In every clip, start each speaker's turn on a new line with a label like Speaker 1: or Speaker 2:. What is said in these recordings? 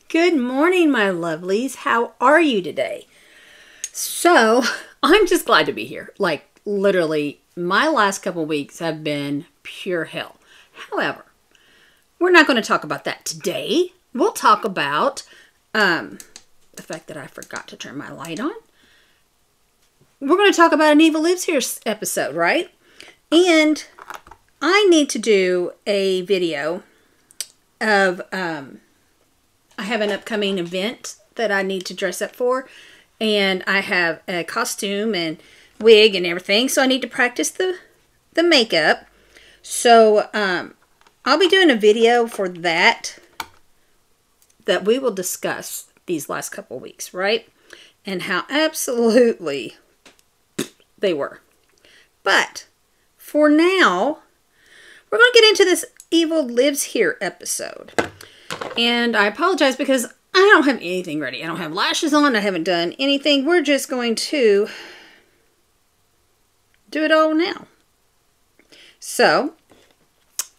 Speaker 1: Good morning, my lovelies. How are you today? So, I'm just glad to be here. Like, literally, my last couple weeks have been pure hell. However, we're not going to talk about that today. We'll talk about the fact that I forgot to turn my light on. We're going to talk about an Evil Lives Here episode, right? And I need to do a video of, I have an upcoming event that I need to dress up for. And I have a costume and wig and everything. So I need to practice the makeup. So I'll be doing a video for that we will discuss these last couple weeks, right? And how absolutely they were. But for now, we're going to get into this Evil Lives Here episode. And I apologize because I don't have anything ready. I don't have lashes on. I haven't done anything. We're just going to do it all now. So,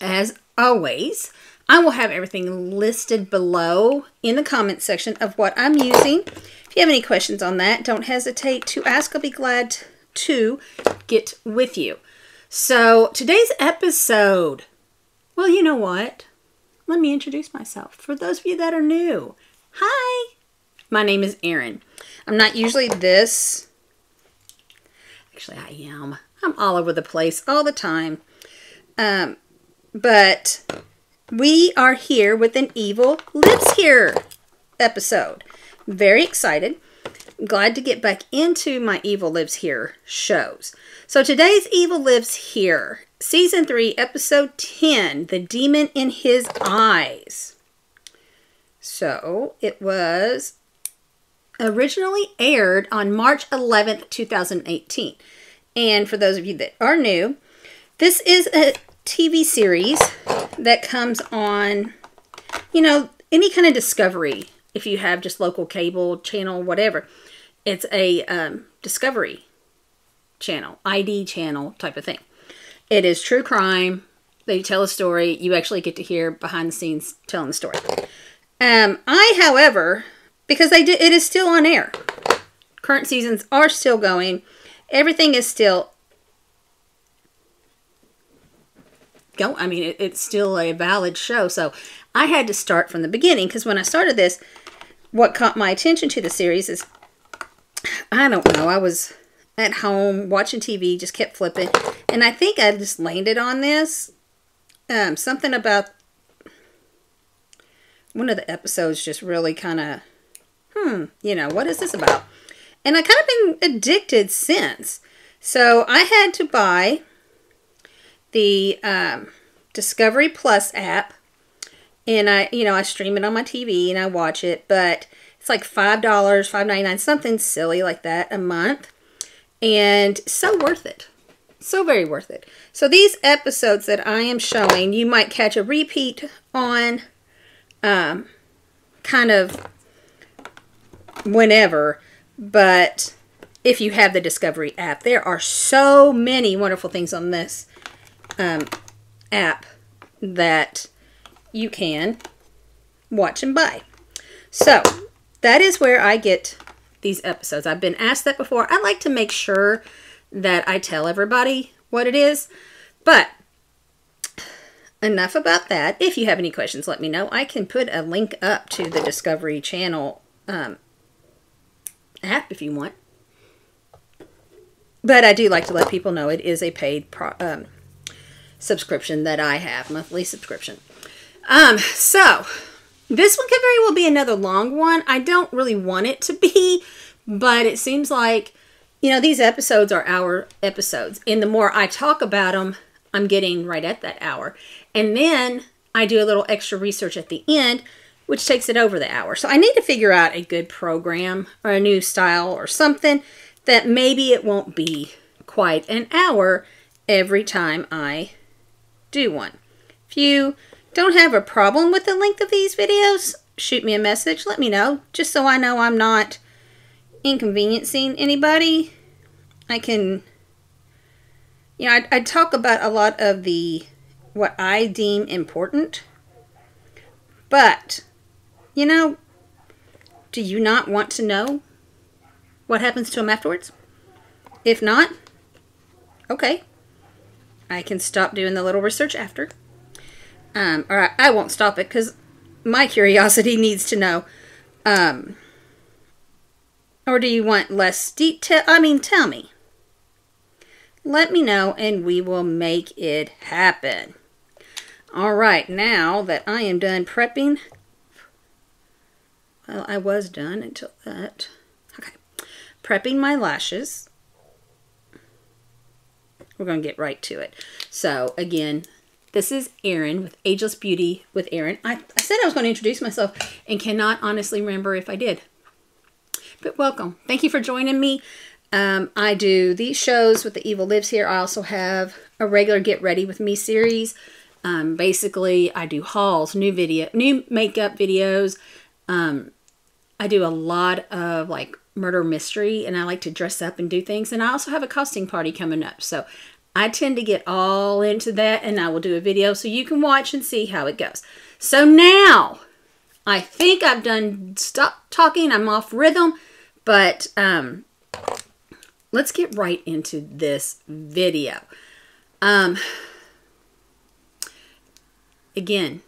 Speaker 1: as always, I will have everything listed below in the comment section of what I'm using. If you have any questions on that, don't hesitate to ask. I'll be glad to get with you. So, today's episode, well, you know what? Let me introduce myself. For those of you that are new, hi, my name is Erin. I'm not usually this. Actually, I am. I'm all over the place all the time. But we are here with an Evil Lives Here episode. Very excited. I'm glad to get back into my Evil Lives Here shows. So today's Evil Lives Here, Season 3, Episode 10, The Demon in His Eyes. So it was originally aired on March 11th, 2018. And for those of you that are new, this is a TV series that comes on, you know, any kind of Discovery. If you have just local cable channel, whatever. It's a Discovery channel, ID channel type of thing. It is true crime. They tell a story. You actually get to hear behind the scenes telling the story. However, because it is still on air. Current seasons are still going. Everything is still going. I mean, it's still a valid show. So I had to start from the beginning because when I started this, what caught my attention to the series is, I don't know, I was at home watching TV, just kept flipping, and I think I just landed on this. Something about one of the episodes just really kind of, you know, what is this about? And I kind of been addicted since. So I had to buy the Discovery Plus app, and I stream it on my TV and I watch it, but it's like $5, $5.99, something silly like that a month. And so worth it. So very worth it. So these episodes that I am showing, you might catch a repeat on kind of whenever. But if you have the Discovery app, there are so many wonderful things on this app that you can watch and buy. So that is where I get these episodes. I've been asked that before. I like to make sure that I tell everybody what it is. But enough about that. If you have any questions, let me know. I can put a link up to the Discovery Channel app if you want. But I do like to let people know it is a paid subscription that I have, monthly subscription. So this one could very well be another long one. I don't really want it to be, but it seems like, you know, these episodes are hour episodes. And the more I talk about them, I'm getting right at that hour. And then I do a little extra research at the end, which takes it over the hour. So I need to figure out a good program or a new style or something that maybe it won't be quite an hour every time I do one. If you don't have a problem with the length of these videos, shoot me a message. Let me know, just so I know I'm not inconveniencing anybody. I can, you know, I talk about a lot of what I deem important, but, you know, Do you not want to know what happens to them afterwards? If not, okay. I can stop doing the little research after. Or I won't stop it because my curiosity needs to know. Or do you want less detail? I mean, tell me. Let me know and we will make it happen. All right, now that I am done prepping. Well, I was done until that. Okay. Prepping my lashes. We're going to get right to it. So, again, this is Erin with Ageless Beauty with Erin. I said I was going to introduce myself and cannot honestly remember if I did. But welcome. Thank you for joining me. I do these shows with The Evil Lives Here. I also have a regular Get Ready With Me series. Basically, I do hauls, new makeup videos. I do a lot of like murder mystery, and I like to dress up and do things. And I also have a costume party coming up. So I tend to get all into that, and I will do a video so you can watch and see how it goes. So now, I think I've done stop talking. I'm off rhythm, but let's get right into this video. Again,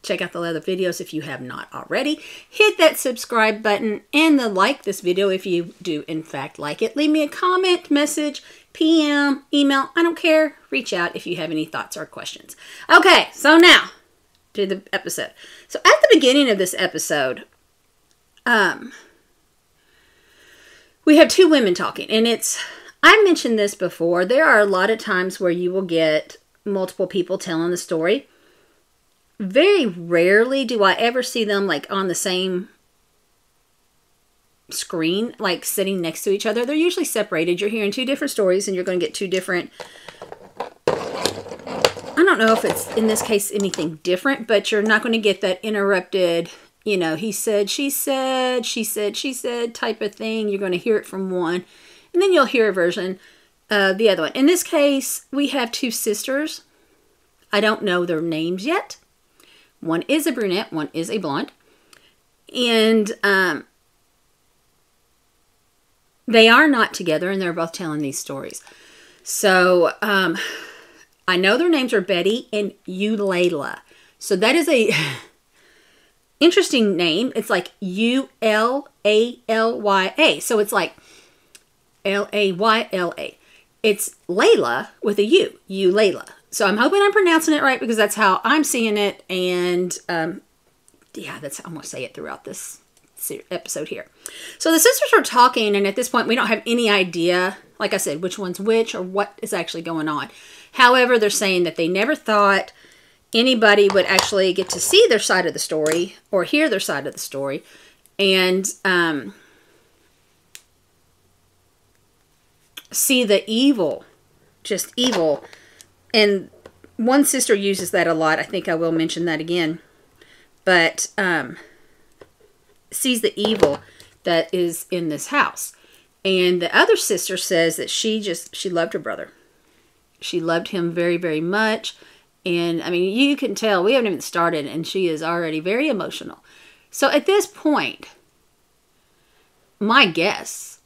Speaker 1: check out the other videos if you have not already. Hit that subscribe button and the like this video if you do in fact like it. Leave me a comment, message, PM, email. I don't care. Reach out if you have any thoughts or questions. Okay, so now to the episode. So at the beginning of this episode, we have two women talking, and I mentioned this before. There are a lot of times where you will get multiple people telling the story. Very rarely do I ever see them like on the same screen, like sitting next to each other. They're usually separated. You're hearing two different stories and you're going to get two different... I don't know if it's, in this case, anything different, but you're not going to get that interrupted, you know, he said, she said, she said, she said type of thing. You're going to hear it from one, and then you'll hear a version of the other one. In this case, we have two sisters. I don't know their names yet. One is a brunette, one is a blonde. And they are not together, and they're both telling these stories. So I know their names are Betty and Eulayla. So that is a interesting name. It's like U-L-A-L-Y-A. So it's like L-A-Y-L-A. It's Layla with a U. Eulayla. So I'm hoping I'm pronouncing it right because that's how I'm seeing it. And yeah, that's how I'm going to say it throughout this episode here. So the sisters are talking, and at this point we don't have any idea, like I said, which one's which or what is actually going on. However, they're saying that they never thought anybody would actually get to see their side of the story or hear their side of the story. And see the evil, just evil. And one sister uses that a lot. I think I will mention that again. But sees the evil that is in this house. And the other sister says that she loved her brother. She loved him very, very much. And I mean, you can tell we haven't even started and she is already very emotional. So at this point, my guess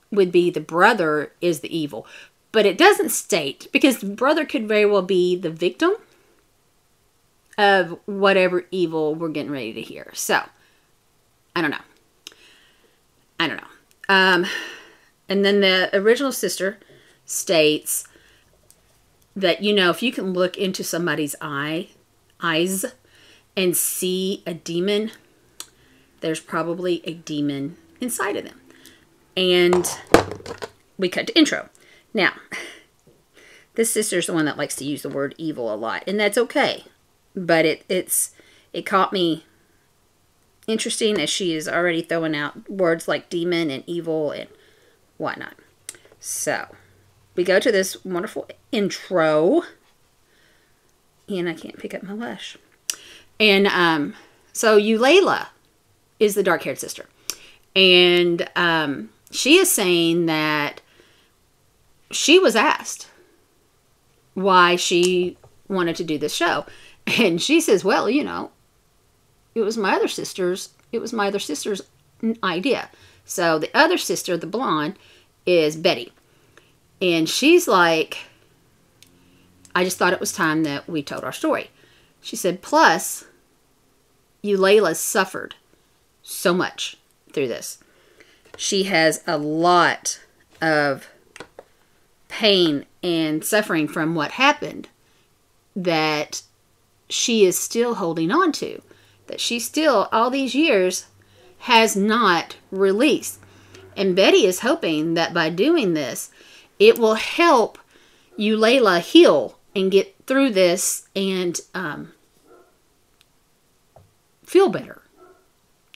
Speaker 1: would be the brother is the evil. But it doesn't state, because the brother could very well be the victim of whatever evil we're getting ready to hear. So, I don't know. And then the original sister states that, you know, if you can look into somebody's eyes and see a demon, there's probably a demon inside of them. And we cut to intro. Now, this sister's the one that likes to use the word evil a lot, and that's okay. But it caught me interesting as she is already throwing out words like demon and evil and whatnot. So, we go to this wonderful intro, and I can't pick up my lash. And so Eulayla is the dark-haired sister, and she is saying that she was asked why she wanted to do this show. And she says, well, you know, it was my other sister's idea. So the other sister, the blonde, is Betty. And she's like, I just thought it was time that we told our story. She said, plus, Eulalia suffered so much through this. She has a lot of pain and suffering from what happened that she is still holding on to. That she still, all these years, has not released. And Betty is hoping that by doing this, it will help Eulalia heal and get through this and feel better.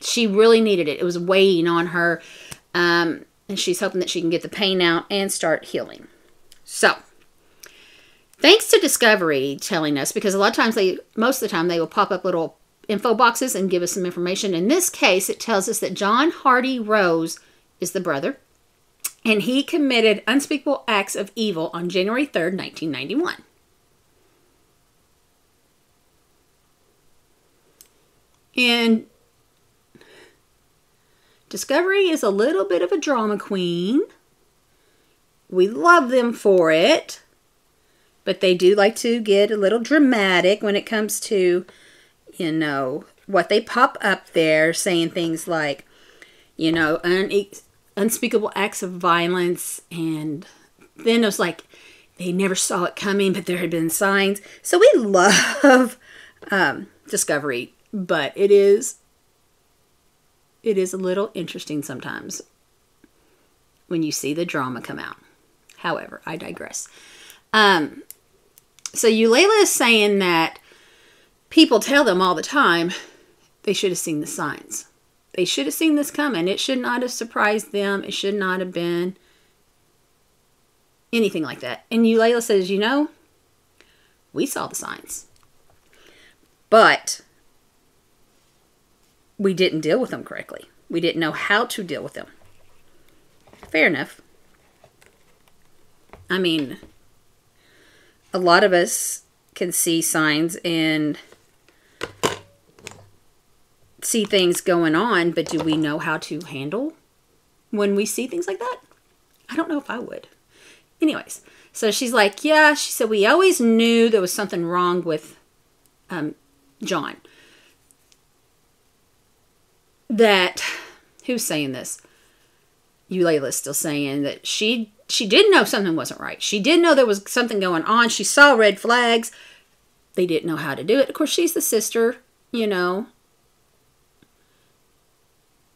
Speaker 1: She really needed it. It was weighing on her. And she's hoping that she can get the pain out and start healing. So, thanks to Discovery telling us, because a lot of times most of the time they will pop up little info boxes and give us some information. In this case, it tells us that John Hardy Rose is the brother, and he committed unspeakable acts of evil on January 3rd, 1991. And Discovery is a little bit of a drama queen. We love them for it, but they do like to get a little dramatic when it comes to, you know, what they pop up there, saying things like, you know, unspeakable acts of violence, and then it was like they never saw it coming, but there had been signs. So we love Discovery, but it is a little interesting sometimes when you see the drama come out. However, I digress. So Eulalia is saying that people tell them all the time they should have seen the signs. They should have seen this coming. It should not have surprised them. It should not have been anything like that. And Eulalia says, you know, we saw the signs. But we didn't deal with them correctly. We didn't know how to deal with them. Fair enough. I mean, a lot of us can see signs and see things going on, but do we know how to handle when we see things like that? I don't know if I would. Anyways, so she's like, yeah, she said, we always knew there was something wrong with John. That, who's saying this? Eulalia's still saying that she did know something wasn't right. She did know there was something going on. She saw red flags. They didn't know how to do it. Of course, she's the sister, you know.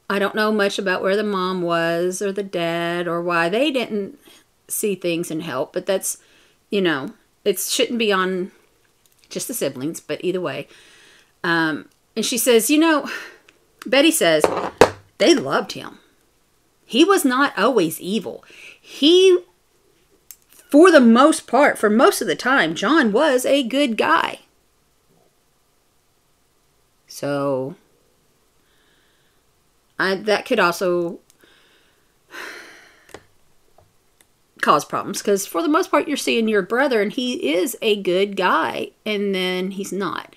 Speaker 1: I don't know much about where the mom was or the dad or why they didn't see things and help. But that's, you know, it shouldn't be on just the siblings. But either way. And she says, you know, Betty says they loved him. He was not always evil. He, for the most part, for most of the time, John was a good guy. So, that could also cause problems. Because for the most part, you're seeing your brother and he is a good guy. And then he's not.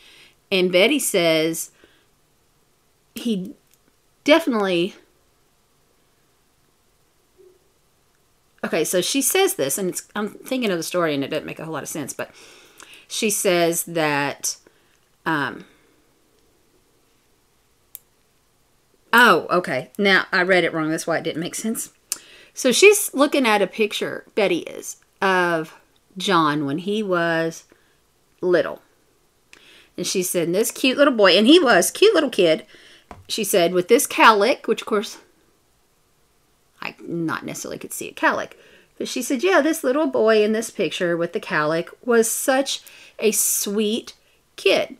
Speaker 1: And Betty says he definitely... Okay, so she says this, and I'm thinking of the story, and it doesn't make a whole lot of sense, but she says that, oh, okay, now I read it wrong, that's why it didn't make sense. So she's looking at a picture, Betty is, of John when he was little. And she said, this cute little boy, and he was, cute little kid, she said, with this cowlick, which of course... I not necessarily could see a cowlick. But she said, yeah, this little boy in this picture with the cowlick was such a sweet kid.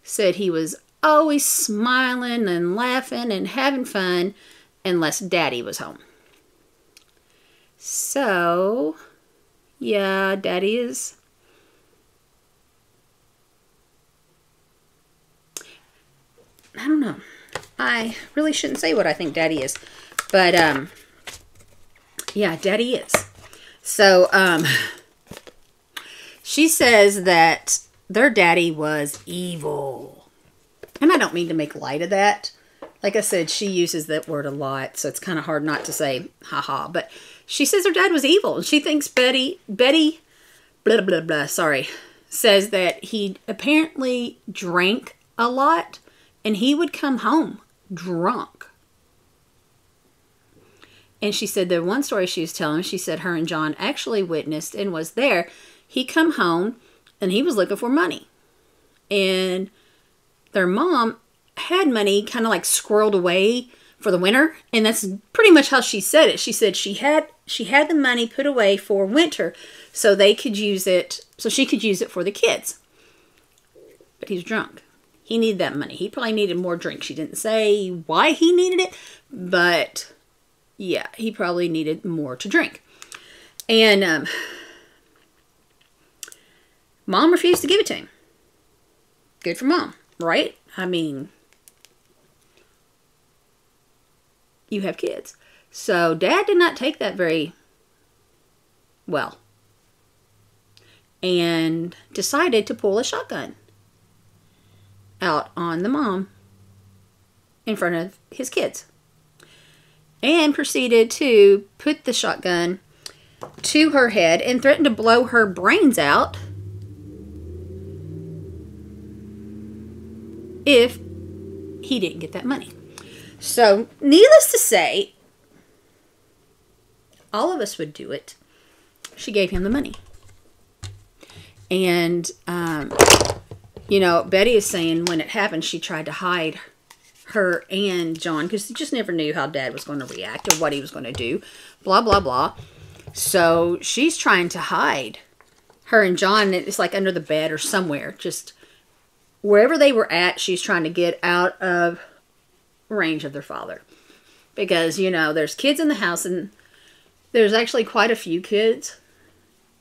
Speaker 1: Said he was always smiling and laughing and having fun unless Daddy was home. So, yeah, Daddy is... I don't know. I really shouldn't say what I think Daddy is. But, yeah, Daddy is. So, she says that their daddy was evil. And I don't mean to make light of that. Like I said, she uses that word a lot, so it's kind of hard not to say haha. But she says her dad was evil, and she thinks Betty, blah, blah, blah, sorry, says that he apparently drank a lot, and he would come home drunk. And she said the one story she was telling, she said her and John actually witnessed and was there. He come home, and he was looking for money. And their mom had money kind of like squirreled away for the winter, and that's pretty much how she said it. She said she had the money put away for winter so they could use it, so she could use it for the kids. But he's drunk. He needed that money. He probably needed more drink. She didn't say why he needed it, but yeah, he probably needed more to drink. And Mom refused to give it to him. Good for Mom, right? I mean, you have kids. So Dad did not take that very well. And decided to pull a shotgun out on the mom in front of his kids. And proceeded to put the shotgun to her head and threatened to blow her brains out if he didn't get that money. So, needless to say, all of us would do it. She gave him the money. And, you know, Betty is saying when it happened, she tried to hide her and John because she just never knew how Dad was going to react or what he was going to do. Blah, blah, blah. So, she's trying to hide her and John. It's like under the bed or somewhere. Just wherever they were at, she's trying to get out of range of their father. Because, you know, there's kids in the house, and there's actually quite a few kids,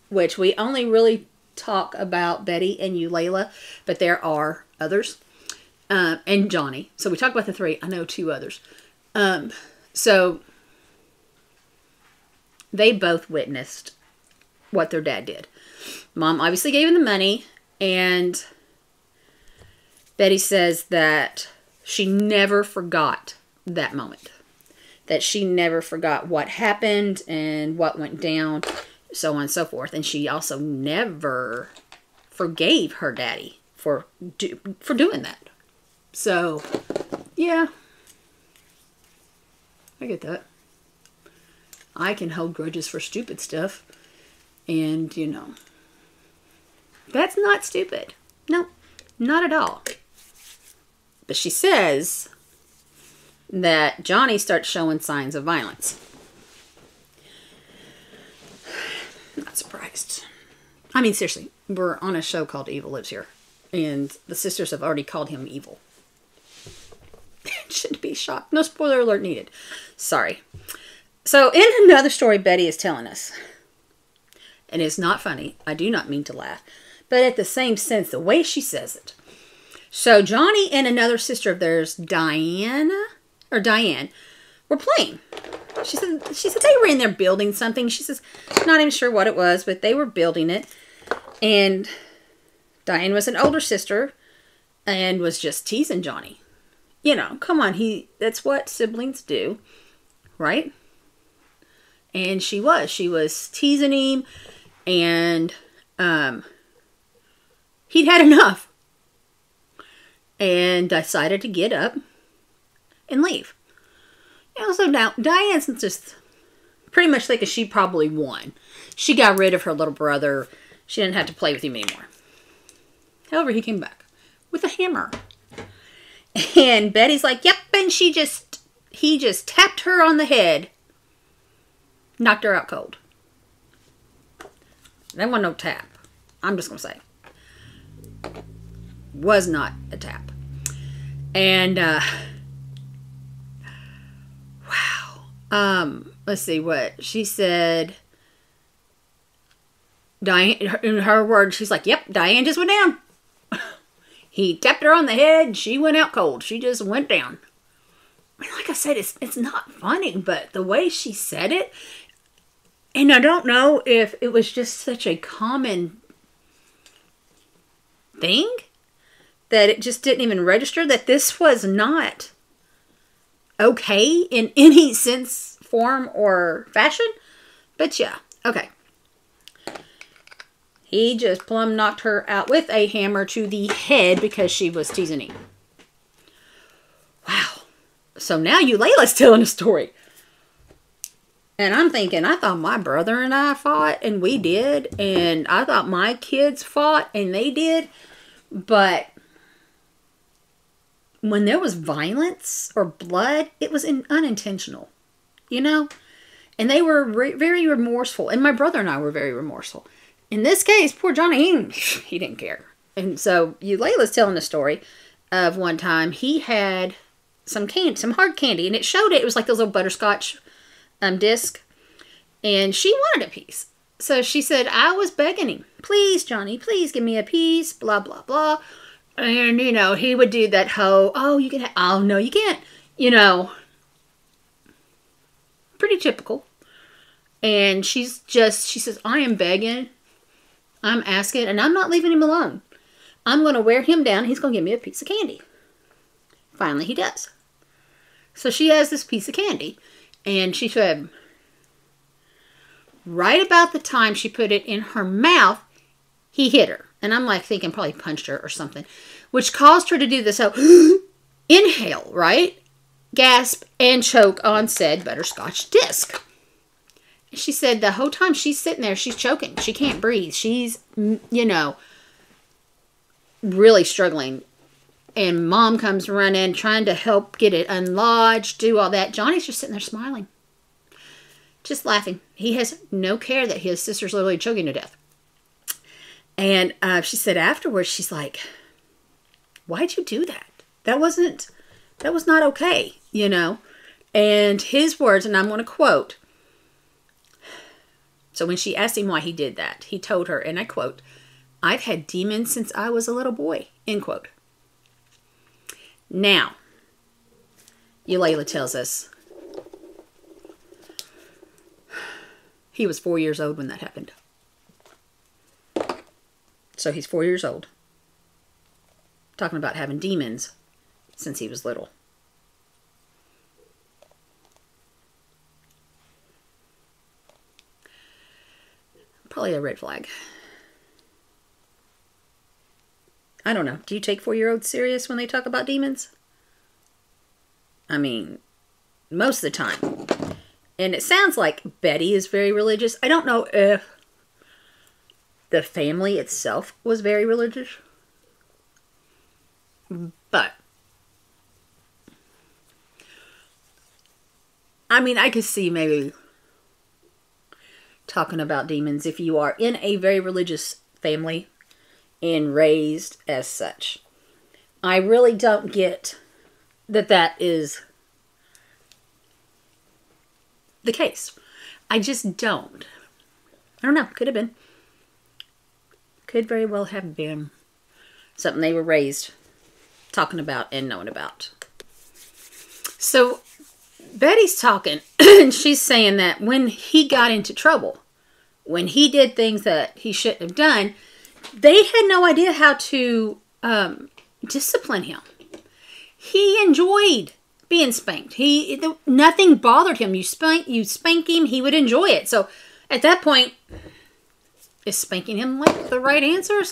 Speaker 1: which we only really talk about Betty and Layla, but there are others, and Johnny. So we talk about the three. I know two others. So they both witnessed what their dad did. Mom obviously gave him the money, and Betty says that she never forgot that moment. That she never forgot what happened and what went down, so on and so forth. And she also never forgave her daddy for doing that. So, yeah. I get that. I can hold grudges for stupid stuff. And, you know, that's not stupid. No, not at all. But she says that Johnny starts showing signs of violence. Not surprised. I mean, seriously, we're on a show called Evil Lives Here. And the sisters have already called him evil. Shouldn't be shocked. No spoiler alert needed. Sorry. So, in another story Betty is telling us, and it's not funny, I do not mean to laugh, but at the same sense, the way she says it. So Johnny and another sister of theirs, Diane, were playing. She said they were in there building something. She says, not even sure what it was, but they were building it. And Diane was an older sister and was just teasing Johnny. You know, come on, that's what siblings do, right? And she was teasing him, and he'd had enough. And decided to get up and leave. You know, so now Diane's just pretty much thinking she probably won. She got rid of her little brother. She didn't have to play with him anymore. However, he came back with a hammer. And Betty's like, yep, and he just tapped her on the head. Knocked her out cold. That wasn't no tap. I'm just going to say. Was not a tap. And wow. Let's see what she said. Diane, in her words, she's like, yep, Diane just went down. He tapped her on the head. She went out cold. She just went down. I mean, like I said, it's not funny, but the way she said it, and I don't know if it was just such a common thing, that it just didn't even register that this was not okay in any sense, form, or fashion. But yeah, okay. He just plumb knocked her out with a hammer to the head because she was teasing him. Wow. So now Layla's telling a story. And I'm thinking, I thought my brother and I fought, and we did. And I thought my kids fought, and they did. But when there was violence or blood, it was unintentional, you know? And they were very remorseful. And my brother and I were very remorseful. In this case, poor Johnny, he didn't care. And so Layla's telling a story of one time he had some hard candy, and it showed it. It was like those little butterscotch disc, and she wanted a piece. So she said, I was begging him, please, Johnny, please give me a piece, blah, blah, blah. And, you know, he would do that whole, oh, you can have, oh, no, you can't, you know, pretty typical. And she says, I am begging, I'm asking, and I'm not leaving him alone. I'm going to wear him down. He's going to give me a piece of candy. Finally, he does. So she has this piece of candy, and she said, right about the time she put it in her mouth, he hit her. And I'm like thinking probably punched her or something, which caused her to do this inhale, right? Gasp and choke on said butterscotch disc. She said the whole time she's sitting there, she's choking. She can't breathe. She's, you know, really struggling. And Mom comes running, trying to help get it unlodged, do all that. Johnny's just sitting there smiling. Just laughing. He has no care that his sister's literally choking to death. And she said afterwards, she's like, why'd you do that? That was not okay, you know. And his words, and I'm going to quote. So when she asked him why he did that, he told her, and I quote, I've had demons since I was a little boy, end quote. Now, Layla tells us he was 4 years old when that happened. So he's 4 years old. Talking about having demons since he was little. Probably a red flag. I don't know. Do you take 4-year-olds serious when they talk about demons? I mean, most of the time. And it sounds like Betty is very religious. I don't know if the family itself was very religious. But, I mean, I could see maybe talking about demons if you are in a very religious family and raised as such. I really don't get that is the case. I just don't. I don't know. Could have been. Could very well have been something they were raised talking about and knowing about. So Betty's talking, and she's saying that when he got into trouble, when he did things that he shouldn't have done, they had no idea how to discipline him. He enjoyed being spanked. Nothing bothered him. You spank him, he would enjoy it. So at that point, is spanking him like the right answer?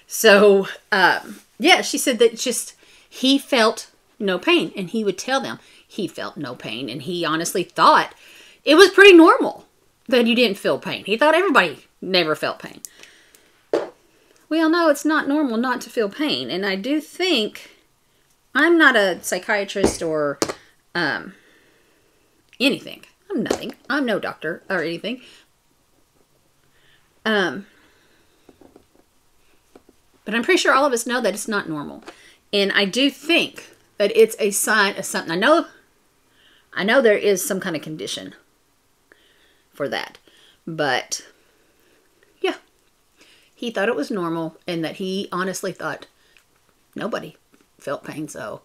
Speaker 1: So, yeah, she said that just he felt no pain, and he would tell them he felt no pain, and he honestly thought it was pretty normal that you didn't feel pain. He thought everybody never felt pain. We all know it's not normal not to feel pain, and I do think, I'm not a psychiatrist or anything. I'm nothing. I'm no doctor or anything. But I'm pretty sure all of us know that it's not normal. And I do think that it's a sign of something. I know there is some kind of condition for that. But, yeah. He thought it was normal, and that he honestly thought nobody felt pain. So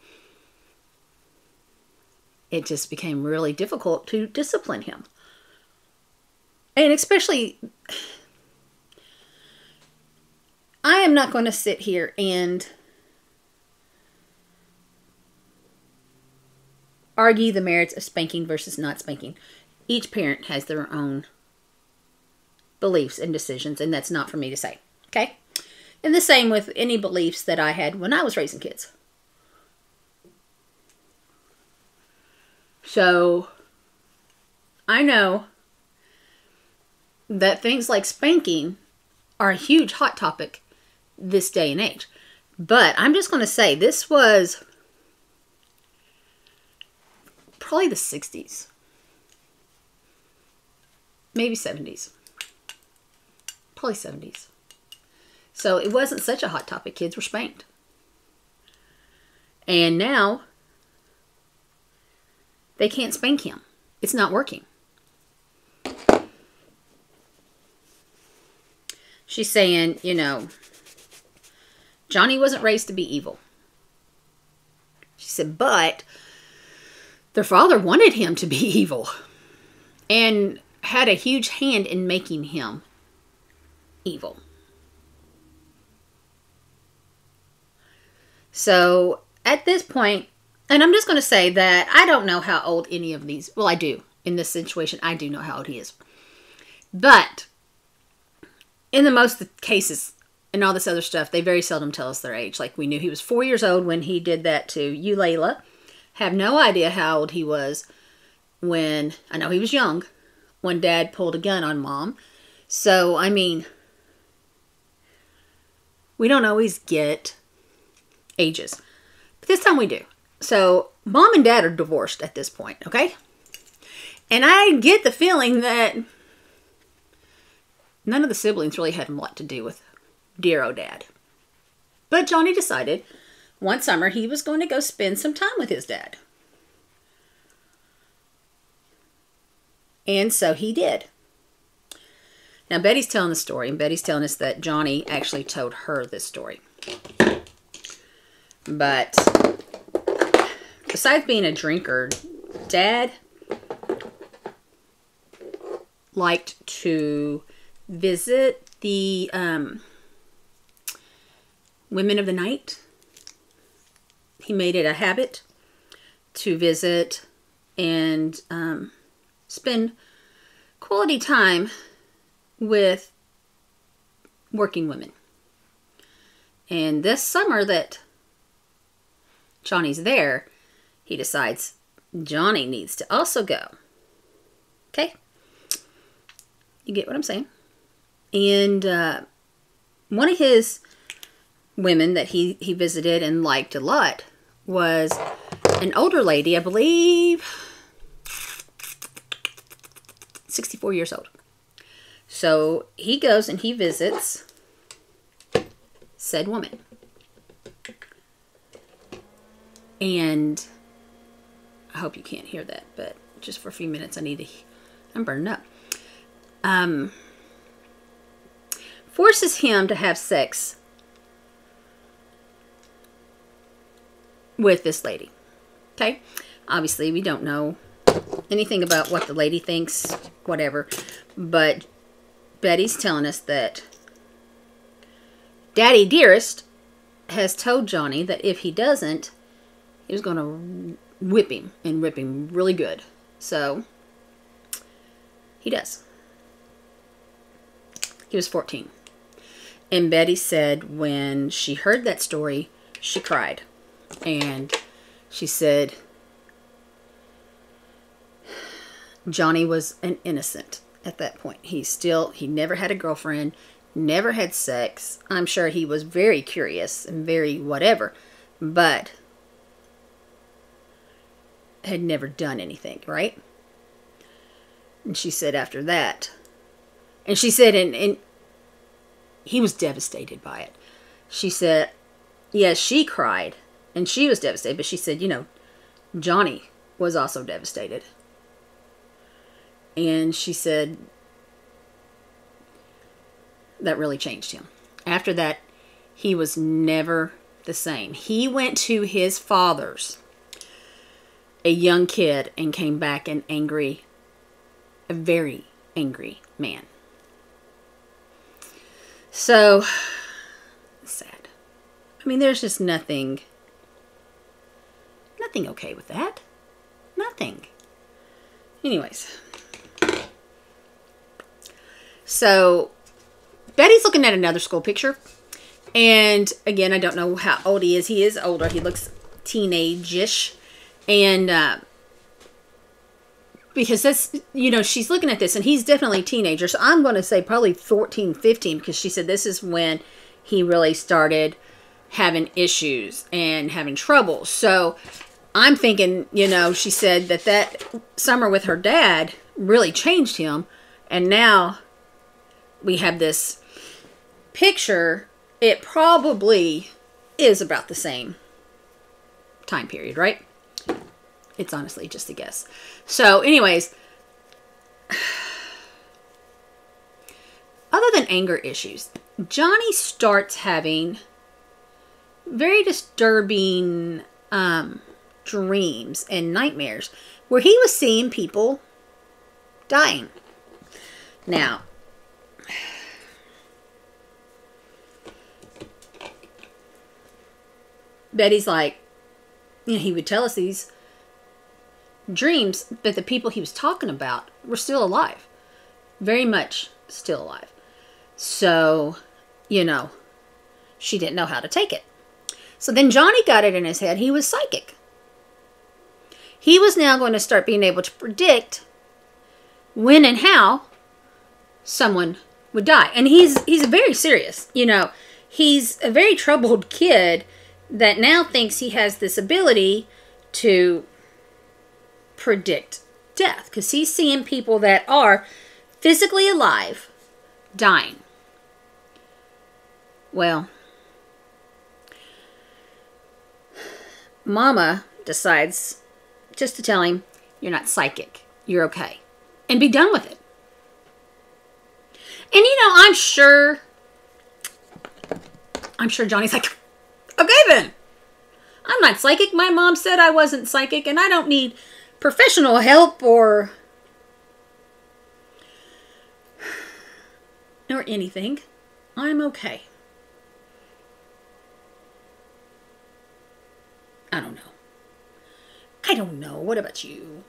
Speaker 1: it just became really difficult to discipline him. And especially, I am not going to sit here and argue the merits of spanking versus not spanking. Each parent has their own beliefs and decisions, and that's not for me to say. Okay? And the same with any beliefs that I had when I was raising kids. So, I know that things like spanking are a huge hot topic this day and age. But I'm just going to say this was probably the 60s. Maybe 70s. Probably 70s. So it wasn't such a hot topic. Kids were spanked. And now they can't spank him. It's not working. She's saying, you know, Johnny wasn't raised to be evil. She said, but their father wanted him to be evil and had a huge hand in making him evil. So at this point, and I'm just going to say that I don't know how old any of these, well, I do. In this situation, I do know how old he is. But in the most of the cases and all this other stuff, they very seldom tell us their age. Like we knew he was 4 years old when he did that to you, Layla. Have no idea how old he was when, I know he was young, when Dad pulled a gun on Mom. So, I mean, we don't always get ages. But this time we do. So, Mom and Dad are divorced at this point, okay? And I get the feeling that none of the siblings really had a lot to do with dear old Dad. But Johnny decided one summer he was going to go spend some time with his dad. And so he did. Now, Betty's telling the story, and Betty's telling us that Johnny actually told her this story. But besides being a drinker, Dad liked to visit the women of the night. He made it a habit to visit and spend quality time with working women. And this summer that Johnny's there, he decides Johnny needs to also go. Okay? You get what I'm saying? And one of his women that he visited and liked a lot was an older lady, I believe 64 years old. So he goes and he visits said woman. And I hope you can't hear that, but just for a few minutes I'm burning up. Forces him to have sex with this lady. Okay? Obviously, we don't know anything about what the lady thinks, whatever. But Betty's telling us that Daddy Dearest has told Johnny that if he doesn't, he was going to whip him and rip him really good. So, he does. He was 14. And Betty said when she heard that story, she cried. And she said Johnny was an innocent at that point. He never had a girlfriend, never had sex. I'm sure he was very curious and very whatever, but had never done anything, right? And she said after that, and she said, and he was devastated by it. She said, yes, she cried, and she was devastated, but she said, you know, Johnny was also devastated. And she said that really changed him. After that, he was never the same. He went to his father's, a young kid, and came back an angry, very angry man. So, sad. I mean, there's just nothing okay with that. Nothing. Anyways. So, Betty's looking at another school picture. And, again, I don't know how old he is. He is older. He looks teenage-ish. And, because that's, you know, she's looking at this, and he's definitely a teenager. So, I'm going to say probably 14, 15, because she said this is when he really started having issues and having trouble. So, I'm thinking, you know, she said that summer with her dad really changed him. And now we have this picture. It probably is about the same time period, right? It's honestly just a guess. So anyways, other than anger issues, Johnny starts having very disturbing dreams and nightmares where he was seeing people dying. Now, Betty's like, you know, he would tell us these dreams, but the people he was talking about were still alive. Very much still alive. So, you know, she didn't know how to take it. So then Johnny got it in his head. He was psychic. He was now going to start being able to predict when and how someone would die. And he's very serious. You know, he's a very troubled kid that now thinks he has this ability to predict death. Because he's seeing people that are physically alive dying. Well, Mama decides just to tell him, you're not psychic. You're okay. And be done with it. And, you know, I'm sure Johnny's like, okay then. I'm not psychic. My mom said I wasn't psychic, and I don't need professional help or anything. I'm okay. I don't know. What about you?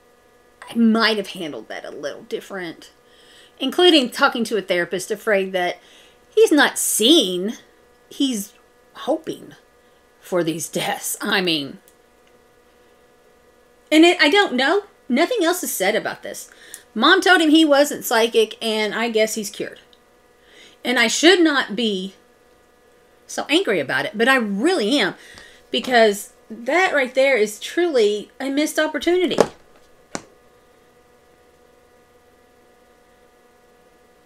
Speaker 1: I might have handled that a little different. Including talking to a therapist, afraid that he's not seeing, he's hoping for these deaths. I mean, and I don't know. Nothing else is said about this. Mom told him he wasn't psychic, and I guess he's cured. And I should not be so angry about it, but I really am, because that right there is truly a missed opportunity.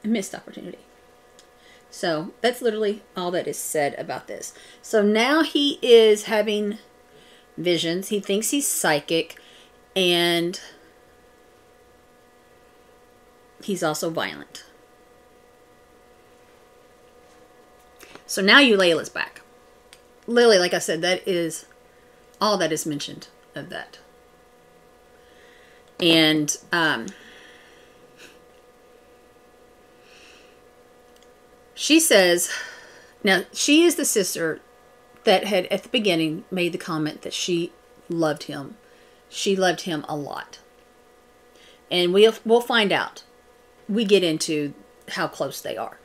Speaker 1: A missed opportunity. So that's literally all that is said about this. So now he is having visions. He thinks he's psychic, and he's also violent. So now Eulalia's back. Lily, like I said, that is all that is mentioned of that. And she says, now she is the sister that had at the beginning made the comment that she loved him. She loved him a lot. And we'll find out. We get into how close they are.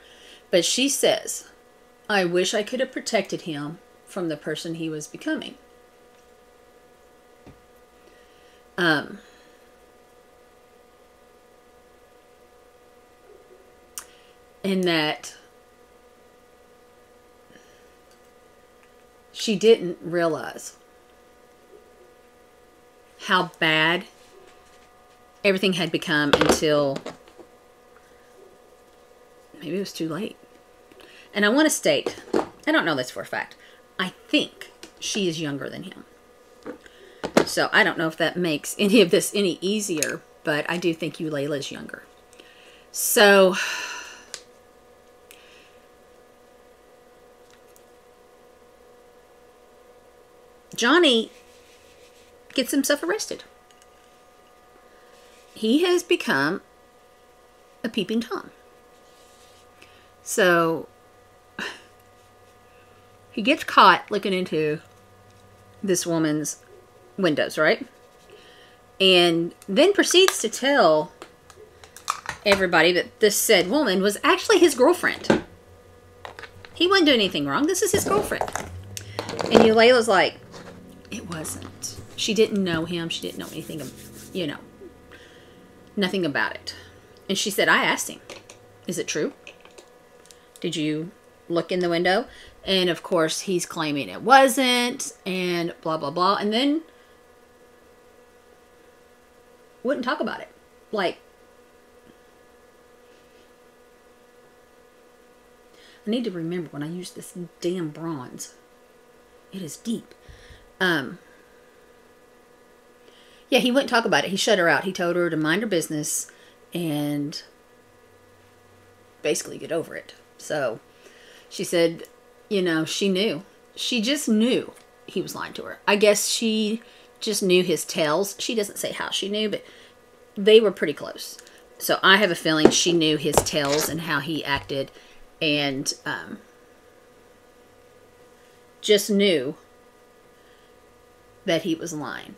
Speaker 1: But she says, I wish I could have protected him from the person he was becoming. In that she didn't realize how bad everything had become until maybe it was too late. And I want to state, I don't know this for a fact, I think she is younger than him. So I don't know if that makes any of this any easier, but I do think Eulalia's younger. So Johnny gets himself arrested. He has become a peeping Tom. So he gets caught looking into this woman's windows, right? And then proceeds to tell everybody that this said woman was actually his girlfriend. He wasn't doing anything wrong. This is his girlfriend. And Eulalia's like, it wasn't. She didn't know him. She didn't know anything, you know, nothing about it. And she said, I asked him, is it true? Did you look in the window? And of course, he's claiming it wasn't, and blah, blah, blah. And then wouldn't talk about it. Like, I need to remember when I use this damn bronze. It is deep. Yeah, he wouldn't talk about it. He shut her out. He told her to mind her business and basically get over it. So she said, you know, she knew. She just knew he was lying to her. I guess she just knew his tells. She doesn't say how she knew, but they were pretty close. So I have a feeling she knew his tells and how he acted, and just knew that he was lying.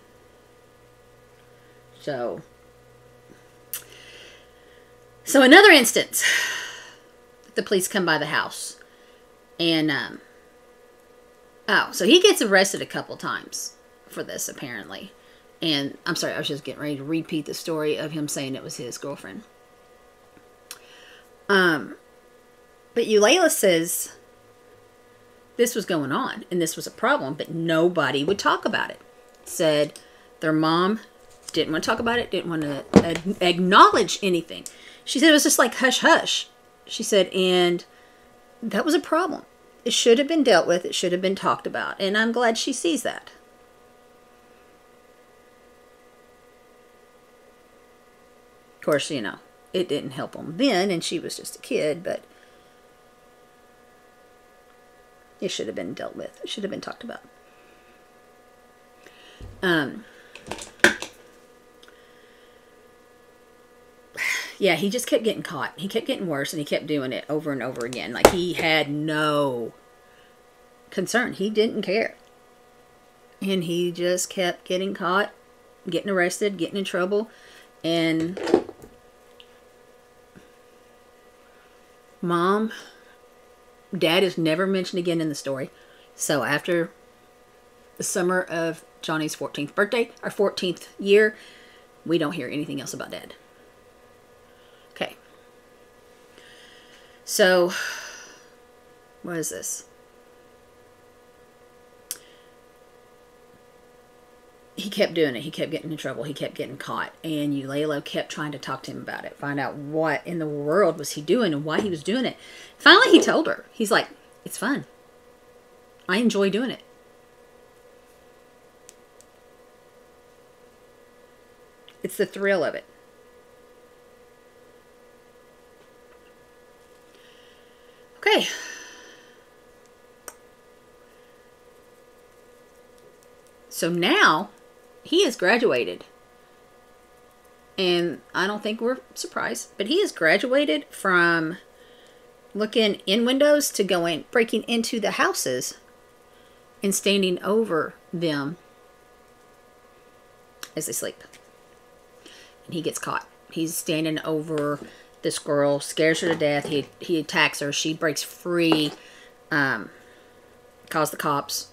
Speaker 1: So another instance, the police come by the house, and so he gets arrested a couple times for this, apparently. And I'm sorry, I was just getting ready to repeat the story of him saying it was his girlfriend. But Eulalia says this was going on and this was a problem, but nobody would talk about it. Said their mom didn't want to talk about it, didn't want to acknowledge anything. She said it was just like hush hush. She said, and that was a problem. It should have been dealt with. It should have been talked about. And I'm glad she sees that. Of course, you know, it didn't help them then, and she was just a kid, but it should have been dealt with. It should have been talked about. Yeah, he just kept getting caught. He kept getting worse, and he kept doing it over and over again. Like, he had no concern. He didn't care. And he just kept getting caught, getting arrested, getting in trouble. And Dad is never mentioned again in the story. So after the summer of Johnny's 14th birthday, our 14th year, we don't hear anything else about Dad. Okay. So, what is this? He kept doing it. He kept getting in trouble. He kept getting caught. And Eulalia kept trying to talk to him about it. Find out what in the world was he doing and why he was doing it. Finally, he told her. He's like, it's fun. I enjoy doing it. It's the thrill of it. Okay. So now he has graduated. And I don't think we're surprised, but he has graduated from looking in windows to breaking into the houses and standing over them as they sleep. And he gets caught. He's standing over this girl, scares her to death. He attacks her. She breaks free, calls the cops,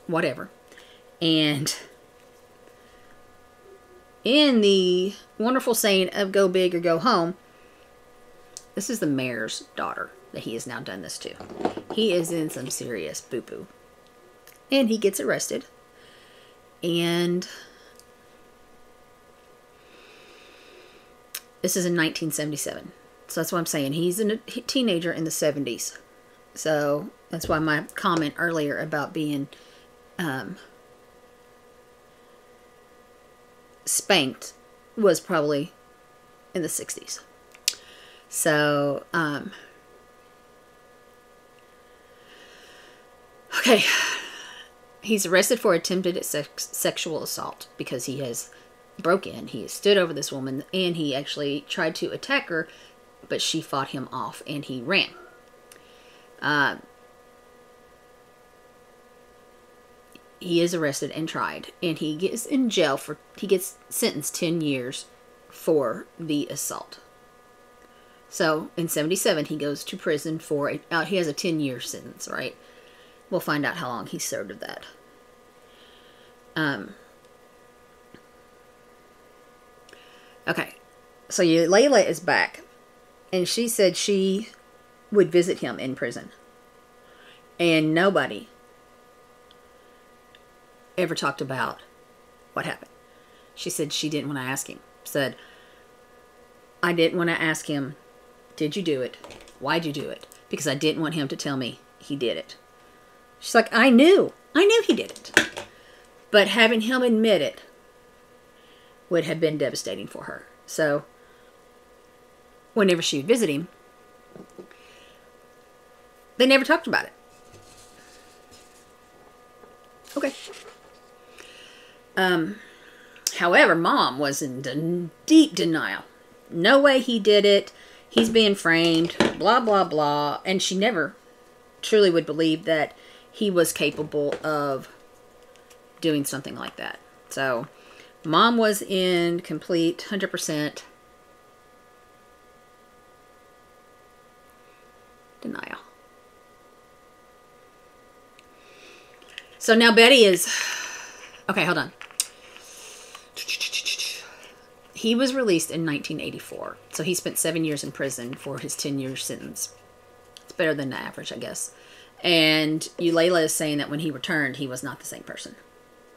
Speaker 1: whatever. And in the wonderful saying of go big or go home, this is the mayor's daughter that he has now done this to. He is in some serious boo-boo. And he gets arrested. And this is in 1977. So that's what I'm saying. He's a teenager in the 70s. So that's why my comment earlier about being spanked was probably in the 60s. So, okay. He's arrested for attempted sexual assault because he has broke in. He has stood over this woman and he actually tried to attack her, but she fought him off and he ran. He is arrested and tried, and he gets in jail for, he gets sentenced 10 years for the assault. So in 77, he goes to prison for, he has a 10-year sentence, right? We'll find out how long he served of that. Okay, so Layla is back, and she said she would visit him in prison. And nobody ever talked about what happened. She said she didn't want to ask him. Said, I didn't want to ask him, did you do it? Why'd you do it? Because I didn't want him to tell me he did it. She's like, I knew he did it. But having him admit it would have been devastating for her. So, whenever she would visit him, they never talked about it. Okay. However, Mom was in deep denial. No way he did it. He's being framed. Blah, blah, blah. And she never truly would believe that he was capable of doing something like that. So, Mom was in complete 100% denial. So now Betty is... Okay, hold on. He was released in 1984. So he spent 7 years in prison for his 10-year sentence. It's better than the average, I guess. And Eulayla is saying that when he returned, he was not the same person.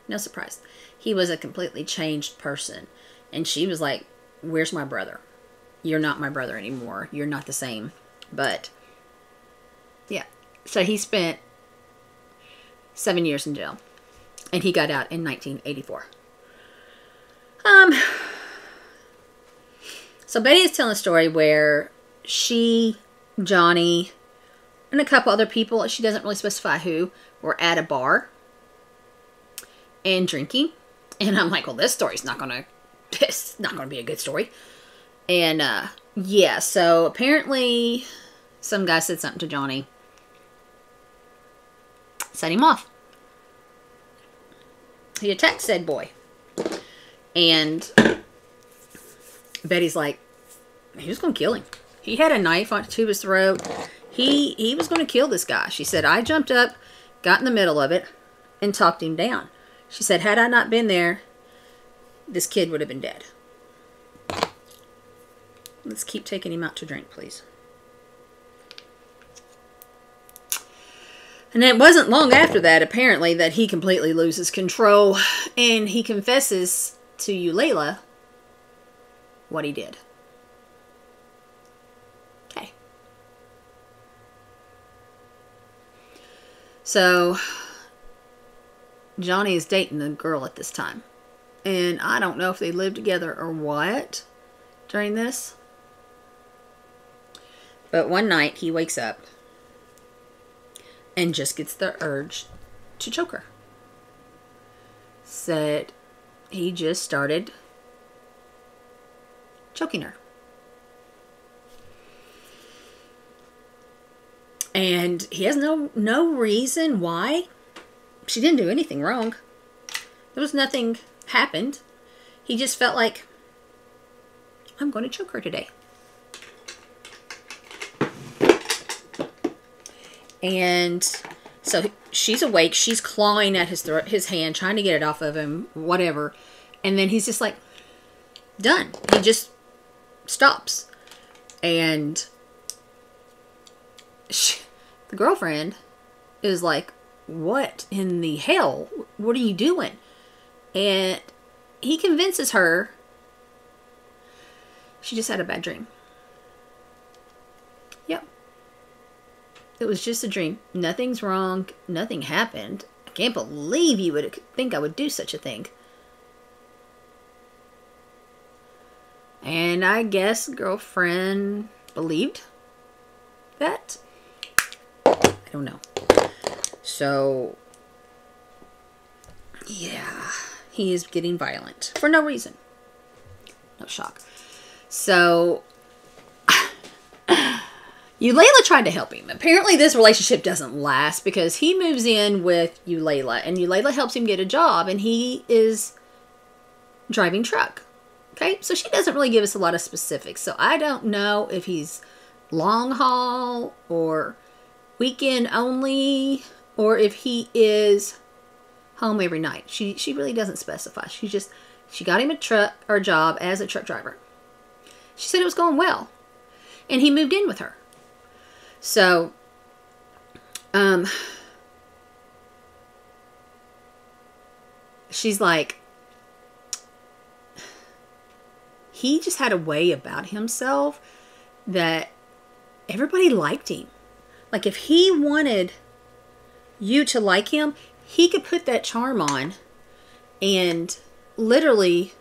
Speaker 1: No surprise. He was a completely changed person. And she was like, where's my brother? You're not my brother anymore. You're not the same. But, yeah. So he spent 7 years in jail. And he got out in 1984. So Betty is telling a story where she, Johnny, and a couple other people, she doesn't really specify who, were at a bar and drinking. And I'm like, well, this story's not going to, it's not going to be a good story. And, yeah, so apparently some guy said something to Johnny. Set him off. He attacked said boy. And Betty's like, he was going to kill him. He had a knife to his throat. He was going to kill this guy. She said, I jumped up, got in the middle of it, and talked him down. She said, had I not been there, this kid would have been dead. Let's keep taking him out to drink, please. And it wasn't long after that, apparently, that he completely loses control. And he confesses to Eulayla what he did. Okay. So, Johnny is dating a girl at this time. And I don't know if they lived together or what during this. But one night, he wakes up and just gets the urge to choke her. Said he just started choking her. And he has no reason why. She didn't do anything wrong. There was nothing happened. He just felt like, I'm going to choke her today. And so she's awake. She's clawing at his throat, his hand, trying to get it off of him, whatever. And then he's just like, done. He just stops. And the girlfriend is like, what in the hell? What are you doing? And he convinces her she just had a bad dream. Yep. It was just a dream. Nothing's wrong. Nothing happened. I can't believe you would think I would do such a thing. And I guess girlfriend believed that. I don't know. So, yeah. He is getting violent. For no reason. No shock. So, Eulayla tried to help him. Apparently this relationship doesn't last because he moves in with Eulayla and Eulayla helps him get a job and he is driving truck. Okay, so she doesn't really give us a lot of specifics. So I don't know if he's long haul or weekend only or if he is home every night. She really doesn't specify. She got him a job as a truck driver. She said it was going well. And he moved in with her. So, she's like, he just had a way about himself that everybody liked him. Like if he wanted you to like him, he could put that charm on and literally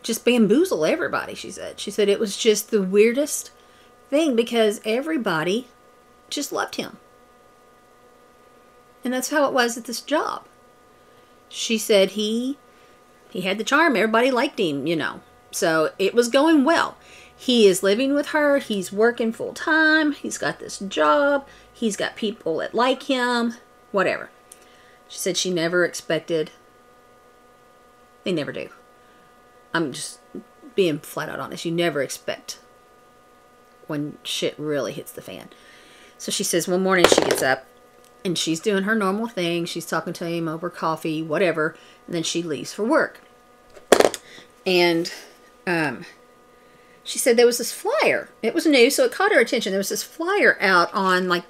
Speaker 1: just bamboozle everybody, she said. She said it was just the weirdest thing because everybody just loved him. And that's how it was at this job. She said he had the charm. Everybody liked him, you know. So it was going well. He is living with her. He's working full time. He's got this job. He's got people that like him. Whatever. She said she never expected. They never do. I'm just being flat out honest. You never expect when shit really hits the fan. So she says one morning she gets up and she's doing her normal thing. She's talking to him over coffee, whatever. And then she leaves for work. And she said there was this flyer. It was new, so it caught her attention. There was this flyer out on, like,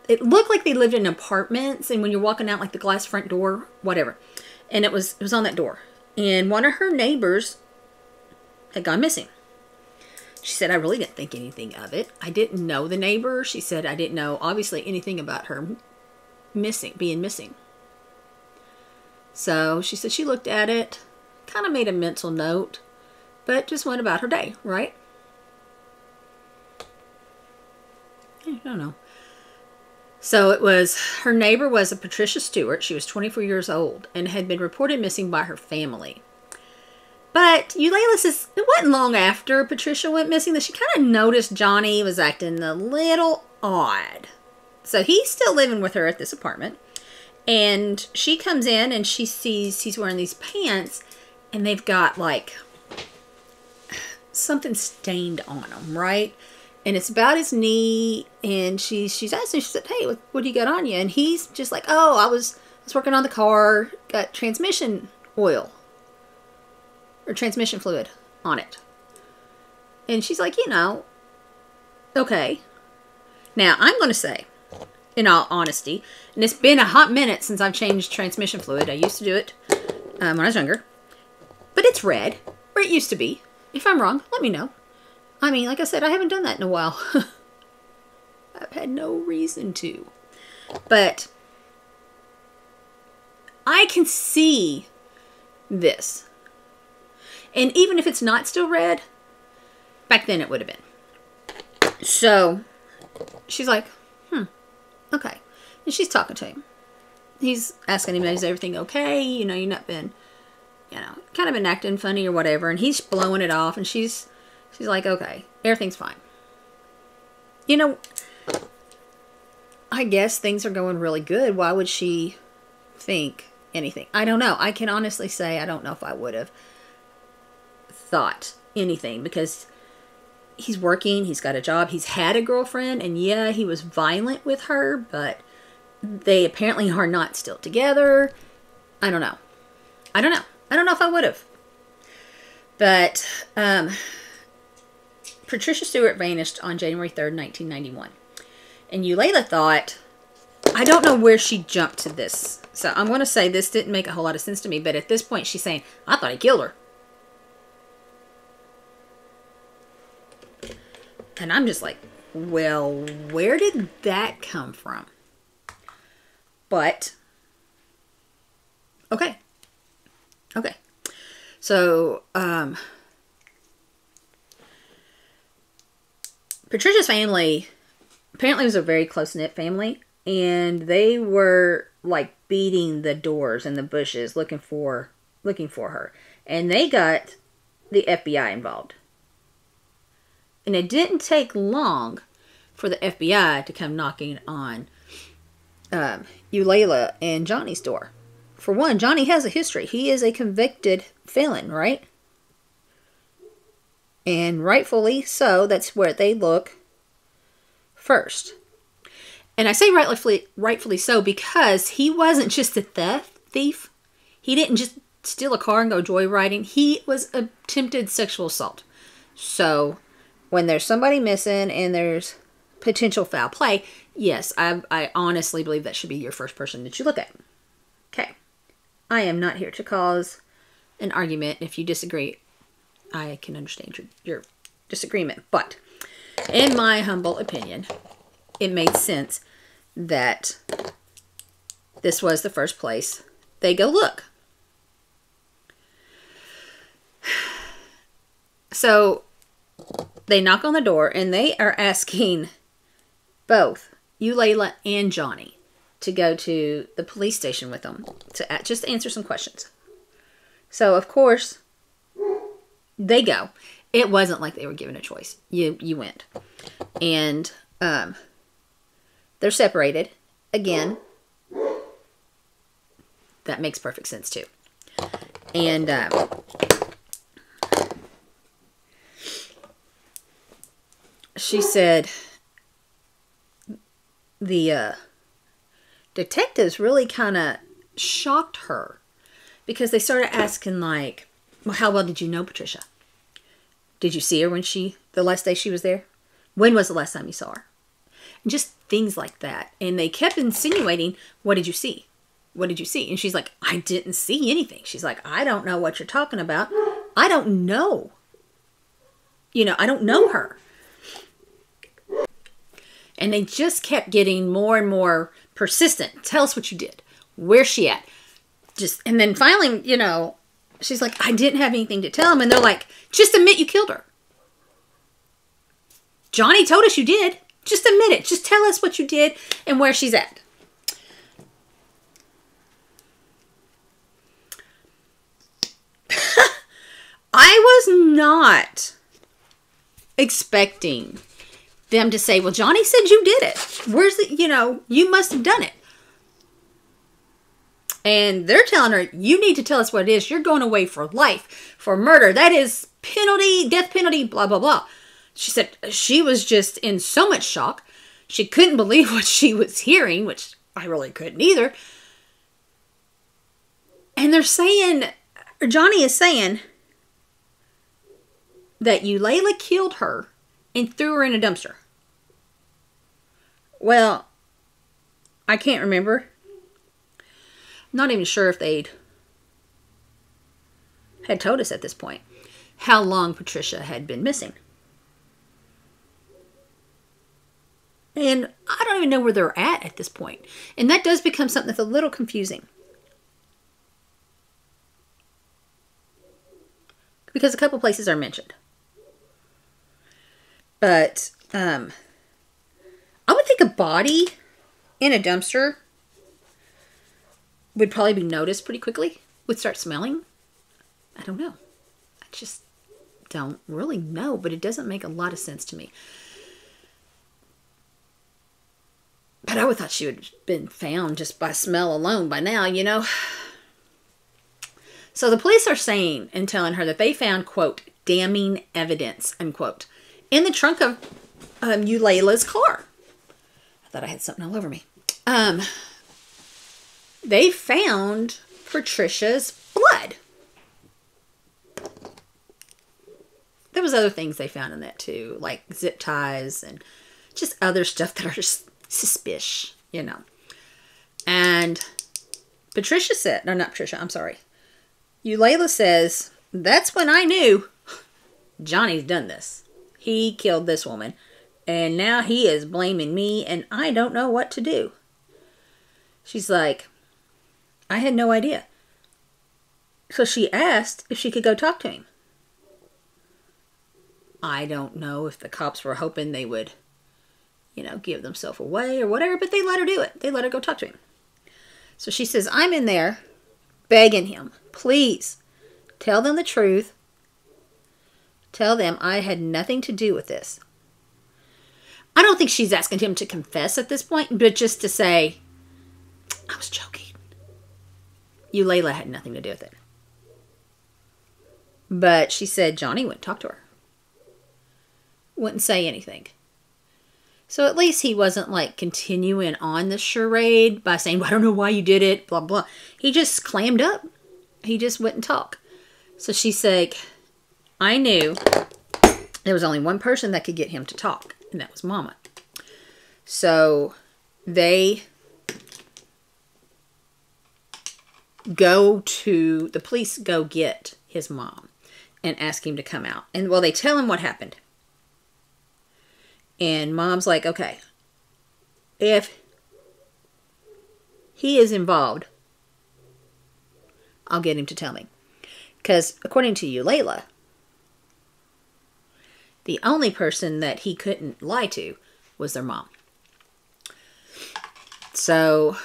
Speaker 1: it looked like they lived in apartments. And when you're walking out, like the glass front door, whatever. And it was on that door. And one of her neighbors had gone missing. She said, I really didn't think anything of it. I didn't know the neighbor. She said, I didn't know, obviously, anything about her being missing. So she said she looked at it, kind of made a mental note, but just went about her day, right? I don't know. So it was, her neighbor was a Patricia Stewart. She was 24 years old and had been reported missing by her family. But Eulayla says it wasn't long after Patricia went missing that she kind of noticed Johnny was acting a little odd. So he's still living with her at this apartment. And she comes in and she sees he's wearing these pants and they've got like something stained on them, right? And it's about his knee. And she's asking, she said, hey, what do you got on you? And he's just like, oh, I was working on the car, got transmission oil. Or transmission fluid on it. And she's like, you know, okay. Now, I'm going to say, in all honesty, and it's been a hot minute since I've changed transmission fluid. I used to do it when I was younger. But it's red, or it used to be. If I'm wrong, let me know. I mean, like I said, I haven't done that in a while. I've had no reason to. But I can see this. And even if it's not still red, back then it would have been. So, she's like, okay. And she's talking to him. He's asking him, is everything okay? You know, you've not been, you know, kind of been acting funny or whatever. And he's blowing it off. And she's like, okay, everything's fine. You know, I guess things are going really good. Why would she think anything? I don't know. I can honestly say I don't know if I would have thought anything because he's working, he's got a job, he's had a girlfriend, and yeah, he was violent with her, but they apparently are not still together. I don't know. I don't know if I would have. But Patricia Stewart vanished on January 3rd, 1991. And Eulayla thought, I don't know where she jumped to this. So I'm going to say this didn't make a whole lot of sense to me, but at this point she's saying, I thought he killed her. And I'm just like, well, where did that come from? But, okay. Okay. So, Patricia's family apparently was a very close-knit family. And they were, like, beating the doors and the bushes looking for her. And they got the FBI involved. And it didn't take long for the FBI to come knocking on Eulayla and Johnny's door. For one, Johnny has a history. He is a convicted felon, right? And rightfully so. That's where they look first. And I say rightfully so because he wasn't just a thief. He didn't just steal a car and go joyriding. He was attempted sexual assault. So when there's somebody missing and there's potential foul play, yes, I honestly believe that should be your first person that you look at. Okay. I am not here to cause an argument. If you disagree, I can understand your disagreement. But in my humble opinion, it made sense that this was the first place they go look. So they knock on the door and they are asking both Eulayla and Johnny to go to the police station with them to just answer some questions. So of course they go. It wasn't like they were given a choice. You went. And they're separated. Again, that makes perfect sense too. And she said the detectives really kind of shocked her because they started asking like, well, how well did you know Patricia? Did you see her when the last day she was there? When was the last time you saw her? And just things like that. And they kept insinuating, what did you see? What did you see? And she's like, I didn't see anything. She's like, I don't know what you're talking about. I don't know. I don't know her. And they just kept getting more and more persistent. Tell us what you did. Where's she at? And then finally, she's like, I didn't have anything to tell him. And they're like, just admit you killed her. Johnny told us you did. Just admit it. Just tell us what you did and where she's at. I was not expecting them to say, well, Johnny said you did it. Where's the, you must have done it. And they're telling her, you need to tell us what it is. You're going away for life, for murder. That is penalty, death penalty, blah, blah, blah. She said she was just in so much shock. She couldn't believe what she was hearing, which I really couldn't either. And they're saying, or Johnny is saying, that Eulayla killed her and threw her in a dumpster. Well, I can't remember. I'm not even sure if they'd had told us at this point how long Patricia had been missing. And I don't even know where they're at this point. And that does become something that's a little confusing. Because a couple places are mentioned. But I would think a body in a dumpster would probably be noticed pretty quickly. Would start smelling. I don't know. I just don't really know. But it doesn't make a lot of sense to me. But I would thought she would have been found just by smell alone by now, So the police are saying and telling her that they found, quote, damning evidence, unquote, in the trunk of Eulayla's car. I thought I had something all over me. They found Patricia's blood. There was other things they found in that too, like zip ties and just other stuff that are just suspicious, And Patricia said, no, not Patricia, I'm sorry. Eulayla says, that's when I knew Johnny's done this. He killed this woman. And now he is blaming me and I don't know what to do. She's like, I had no idea. So she asked if she could go talk to him. I don't know if the cops were hoping they would, give themselves away or whatever, but they let her do it. They let her go talk to him. So she says, I'm in there begging him, please tell them the truth. Tell them I had nothing to do with this. I don't think she's asking him to confess at this point, but just to say, I was joking. Layla had nothing to do with it. But she said Johnny wouldn't talk to her. Wouldn't say anything. So at least he wasn't like continuing on the charade by saying, well, I don't know why you did it, blah, blah. He just clammed up. He just wouldn't talk. So she's like, I knew there was only one person that could get him to talk, and that was Mama. So the police go get his mom and ask him to come out. And well, they tell him what happened. And Mom's like, okay, if he is involved, I'll get him to tell me. Because according to Layla, the only person that he couldn't lie to was their mom. So,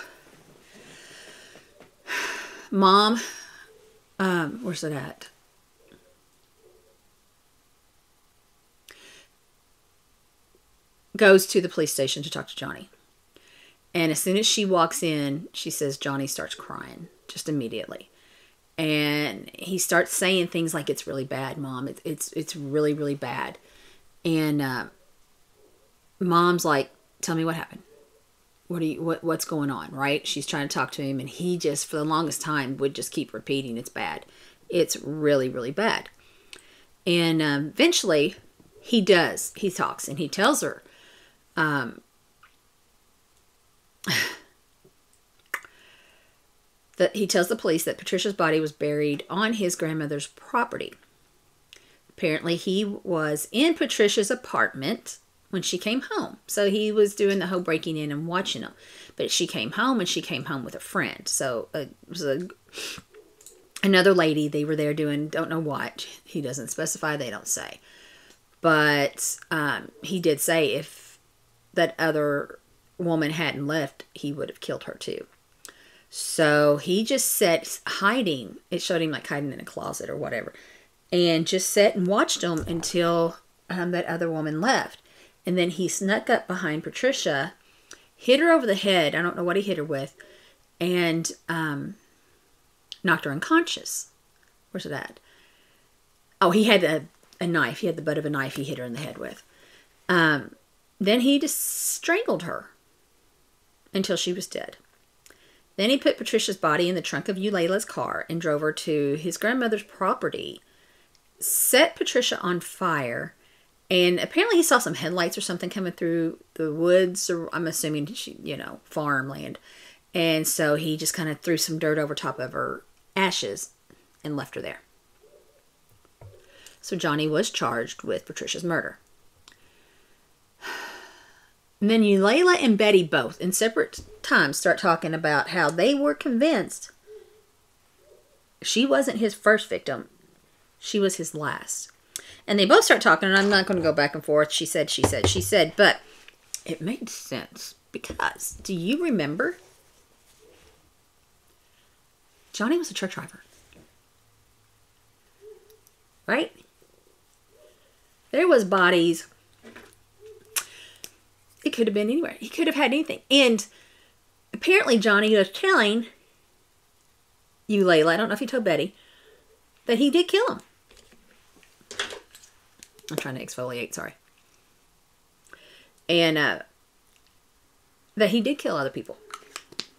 Speaker 1: Mom, where's it at? Goes to the police station to talk to Johnny. And as soon as she walks in, she says Johnny starts crying just immediately. And he starts saying things like, it's really bad, Mom. It's really, really bad. And Mom's like, tell me what happened. What's going on, right? She's trying to talk to him, and he just, for the longest time, would just keep repeating, it's bad. It's really, really bad. And eventually, he does. He talks, and he tells her, that he tells the police that Patricia's body was buried on his grandmother's property. Apparently, he was in Patricia's apartment when she came home. So he was doing the whole breaking in and watching them. But she came home, and she came home with a friend. So it was another lady. They were there doing don't know what. He doesn't specify. They don't say. But he did say if that other woman hadn't left, he would have killed her too. So he just sat hiding. It showed him like hiding in a closet or whatever. And just sat and watched them until that other woman left. And then he snuck up behind Patricia, hit her over the head. I don't know what he hit her with. And knocked her unconscious. Where's it at? Oh, he had a knife. He had the butt of a knife he hit her in the head with. Then he just strangled her until she was dead. Then he put Patricia's body in the trunk of Layla's car and drove her to his grandmother's property, set Patricia on fire, and apparently he saw some headlights or something coming through the woods, or I'm assuming, farmland. And so he just kind of threw some dirt over top of her ashes and left her there. So Johnny was charged with Patricia's murder. And then Layla and Betty both, in separate times, start talking about how they were convinced she wasn't his first victim. She was his last. And they both start talking, and I'm not going to go back and forth. She said, but it made sense. Because, do you remember? Johnny was a truck driver. Right? There was bodies. It could have been anywhere. He could have had anything. And apparently Johnny was telling Layla, I don't know if he told Betty, that he did kill him. I'm trying to exfoliate, sorry. And that he did kill other people.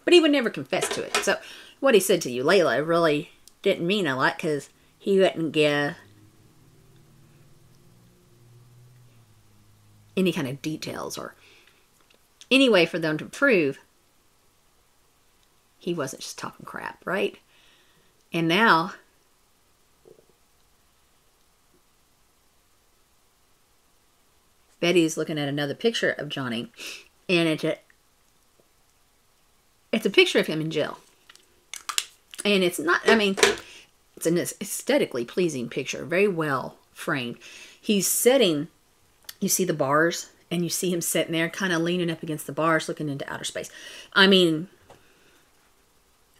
Speaker 1: But he would never confess to it. So what he said to Layla really didn't mean a lot, because he wouldn't give any kind of details or any way for them to prove he wasn't just talking crap, right? And now Betty's looking at another picture of Johnny, and it's a picture of him in jail. And it's not, it's an aesthetically pleasing picture, very well framed. He's sitting, you see the bars, and you see him sitting there kind of leaning up against the bars looking into outer space.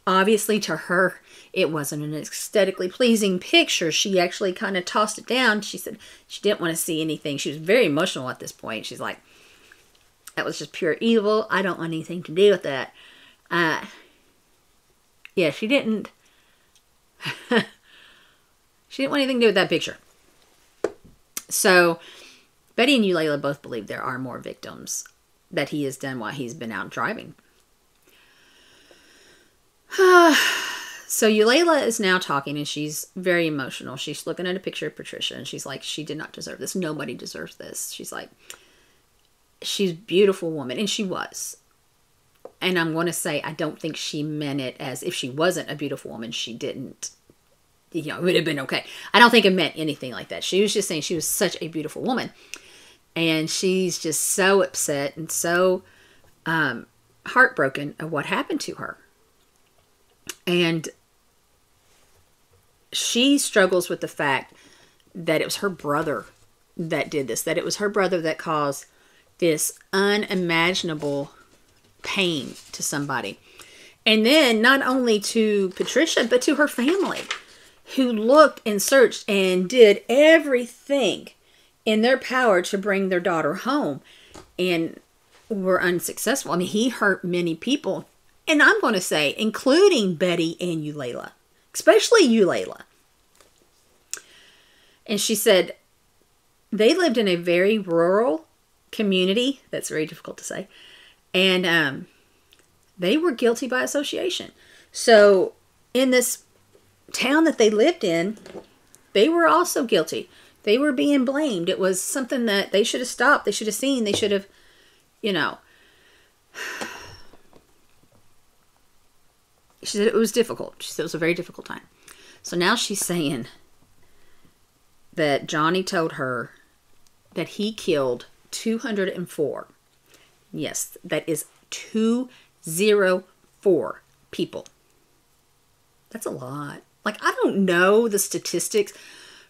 Speaker 1: Obviously, to her, it wasn't an aesthetically pleasing picture. She actually kind of tossed it down. She said she didn't want to see anything. She was very emotional at this point. She's like, that was just pure evil. I don't want anything to do with that. Yeah, she didn't. She didn't want anything to do with that picture. So, Betty and Eulayla both believe there are more victims that he has done while he's been out driving. So Eulayla is now talking, and she's very emotional. She's looking at a picture of Patricia, and she's like, she did not deserve this. Nobody deserves this. She's like, she's a beautiful woman, and she was. And I'm going to say, I don't think she meant it as if she wasn't a beautiful woman, she didn't. You know, it would have been okay. I don't think it meant anything like that. She was just saying she was such a beautiful woman. And she's just so upset and so heartbroken of what happened to her. And she struggles with the fact that it was her brother that did this. That it was her brother that caused this unimaginable pain to somebody. And then not only to Patricia, but to her family, who looked and searched and did everything in their power to bring their daughter home and were unsuccessful. I mean, he hurt many people. And I'm going to say, including Betty and Eulayla, especially Eulayla. And she said they lived in a very rural community. That's very difficult to say. And they were guilty by association. So in this town that they lived in, they were also guilty. They were being blamed. It was something that they should have stopped. They should have seen. They should have, you know. She said it was difficult. She said it was a very difficult time. So now she's saying that Johnny told her that he killed 204. Yes, that is 204 people. That's a lot. Like, I don't know the statistics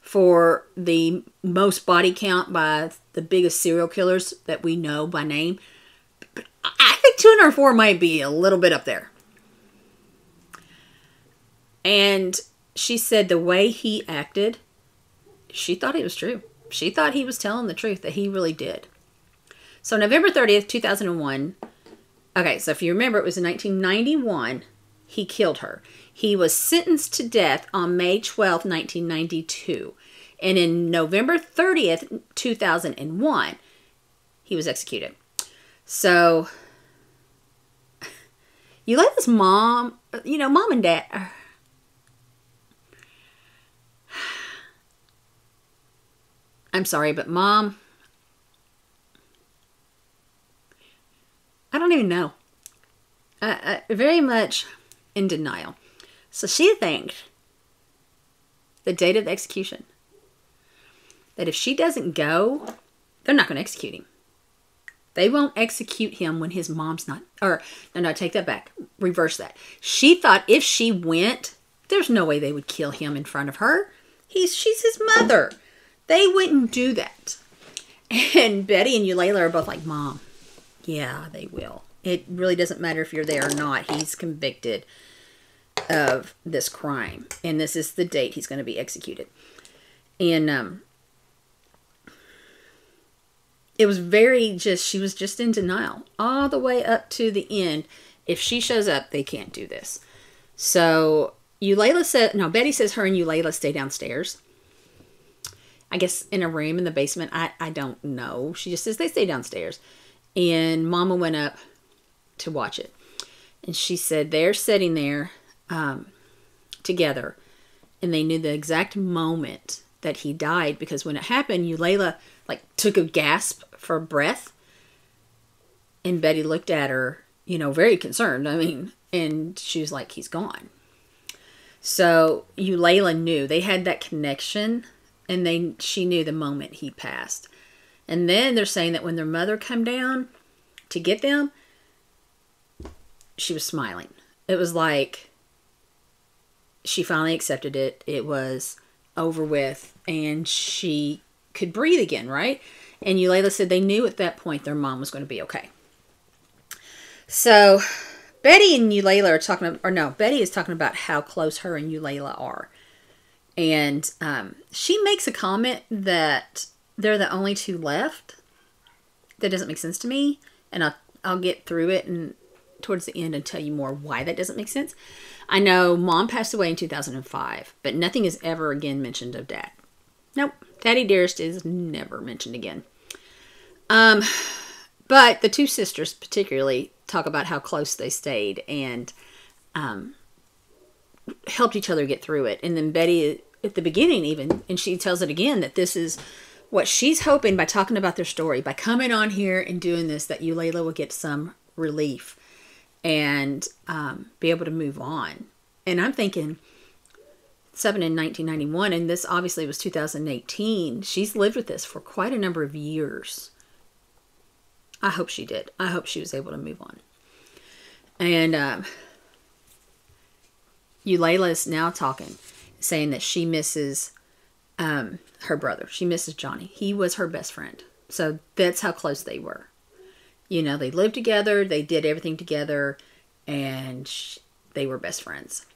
Speaker 1: for the most body count by the biggest serial killers that we know by name. But I think 204 might be a little bit up there. And she said the way he acted, she thought it was true. She thought he was telling the truth, that he really did. So November 30th, 2001. Okay, so if you remember, it was in 1991, he killed her. He was sentenced to death on May 12th, 1992. And in November 30th, 2001, he was executed. So, Eulayla's mom, you know, mom and dad. I'm sorry, but mom, I don't even know. Very much in denial. So she thinks the date of the execution, that if she doesn't go, they're not going to execute him. They won't execute him when his mom's not, or no, take that back. Reverse that. She thought if she went, there's no way they would kill him in front of her. She's his mother. They wouldn't do that. And Betty and Eulayla are both like, Mom, yeah, they will. It really doesn't matter if you're there or not. He's convicted of this crime. And this is the date he's going to be executed. And it was she was just in denial all the way up to the end. If she shows up, they can't do this. So Betty says her and Eulayla stay downstairs. I guess in a room in the basement. I don't know. She just says they stay downstairs. And Mama went up to watch it. And she said they're sitting there together. And they knew the exact moment that he died. Because when it happened, Eulayla took a gasp for breath. And Betty looked at her, very concerned. And she was like, he's gone. So Eulayla knew. They had that connection. And she knew the moment he passed. And then they're saying that when their mother came down to get them, she was smiling. It was like she finally accepted it. It was over with. And she could breathe again, right? And Eulayla said they knew at that point their mom was going to be okay. So Betty and Eulayla are talking, or no, Betty is talking about how close her and Eulayla are. And she makes a comment that they're the only two left. That doesn't make sense to me. And I'll get through it and towards the end and tell you more why that doesn't make sense. I know Mom passed away in 2005, but nothing is ever again mentioned of Dad. Nope. Daddy Dearest is never mentioned again. But the two sisters particularly talk about how close they stayed and helped each other get through it. And then Betty, at the beginning even, and she tells it again, that this is what she's hoping by talking about their story, by coming on here and doing this, that Eulayla will get some relief and be able to move on. And I'm thinking, 7 in 1991, and this obviously was 2018. She's lived with this for quite a number of years. I hope she did. I hope she was able to move on. And Eulayla is now talking, saying that she misses her brother. She misses Johnny. He was her best friend. So that's how close they were. You know, they lived together. They did everything together. And they were best friends.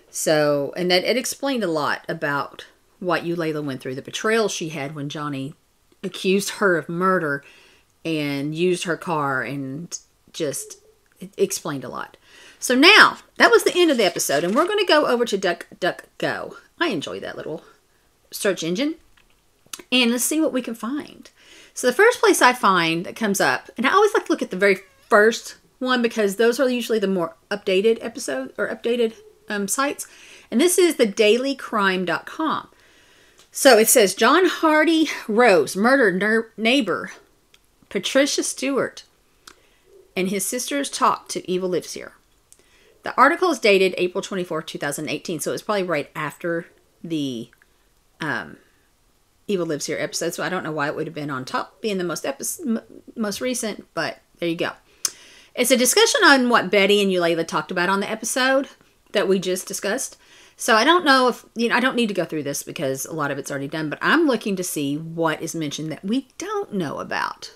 Speaker 1: So, and that it explained a lot about what Eulayla went through. The betrayal she had when Johnny accused her of murder and used her car, and just it explained a lot. So now, that was the end of the episode, and we're going to go over to DuckDuckGo. I enjoy that little search engine. And let's see what we can find. So the first place I find that comes up, and I always like to look at the very first one because those are usually the more updated episodes or updated sites. And this is thedailycrime.com. So it says, John Hardy Rose murdered neighbor Patricia Stewart and his sisters talk to Evil Lives Here. The article is dated April 24, 2018. So it's probably right after the Evil Lives Here episode. So I don't know why it would have been on top being the most recent, but there you go. It's a discussion on what Betty and Eulayla talked about on the episode that we just discussed. So I don't know if, I don't need to go through this because a lot of it's already done, but I'm looking to see what is mentioned that we don't know about.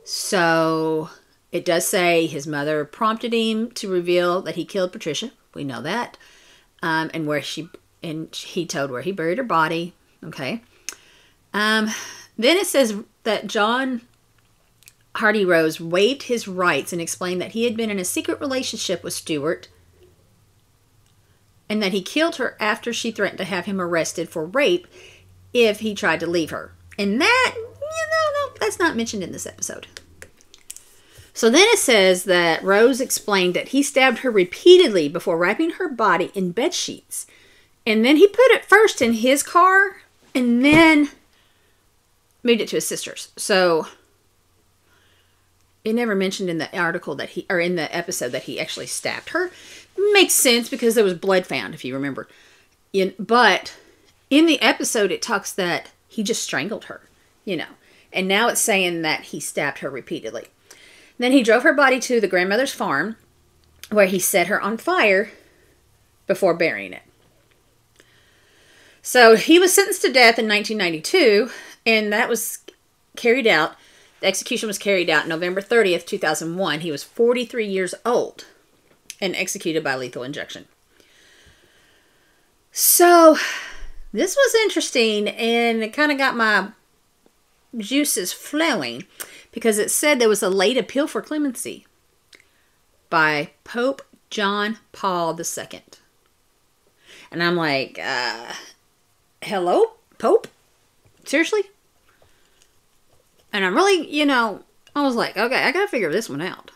Speaker 1: So it does say his mother prompted him to reveal that he killed Patricia. We know that. And he told where he buried her body. Okay. Then it says that John Hardy Rose waived his rights and explained that he had been in a secret relationship with Stewart and that he killed her after she threatened to have him arrested for rape if he tried to leave her. And that, no, that's not mentioned in this episode. So then it says that Rose explained that he stabbed her repeatedly before wrapping her body in bed sheets. And then he put it first in his car and then moved it to his sister's. So it never mentioned in the article that in the episode that he actually stabbed her. Makes sense because there was blood found, if you remember. But in the episode, it talks that he just strangled her, And now it's saying that he stabbed her repeatedly. Then he drove her body to the grandmother's farm where he set her on fire before burying it. So he was sentenced to death in 1992, and that was carried out. The execution was carried out November 30th, 2001. He was 43 years old and executed by lethal injection. So this was interesting, and it kind of got my juices flowing because it said there was a late appeal for clemency by Pope John Paul II. And I'm like, hello, Pope? Seriously? And I'm really, I was like, okay, I got to figure this one out.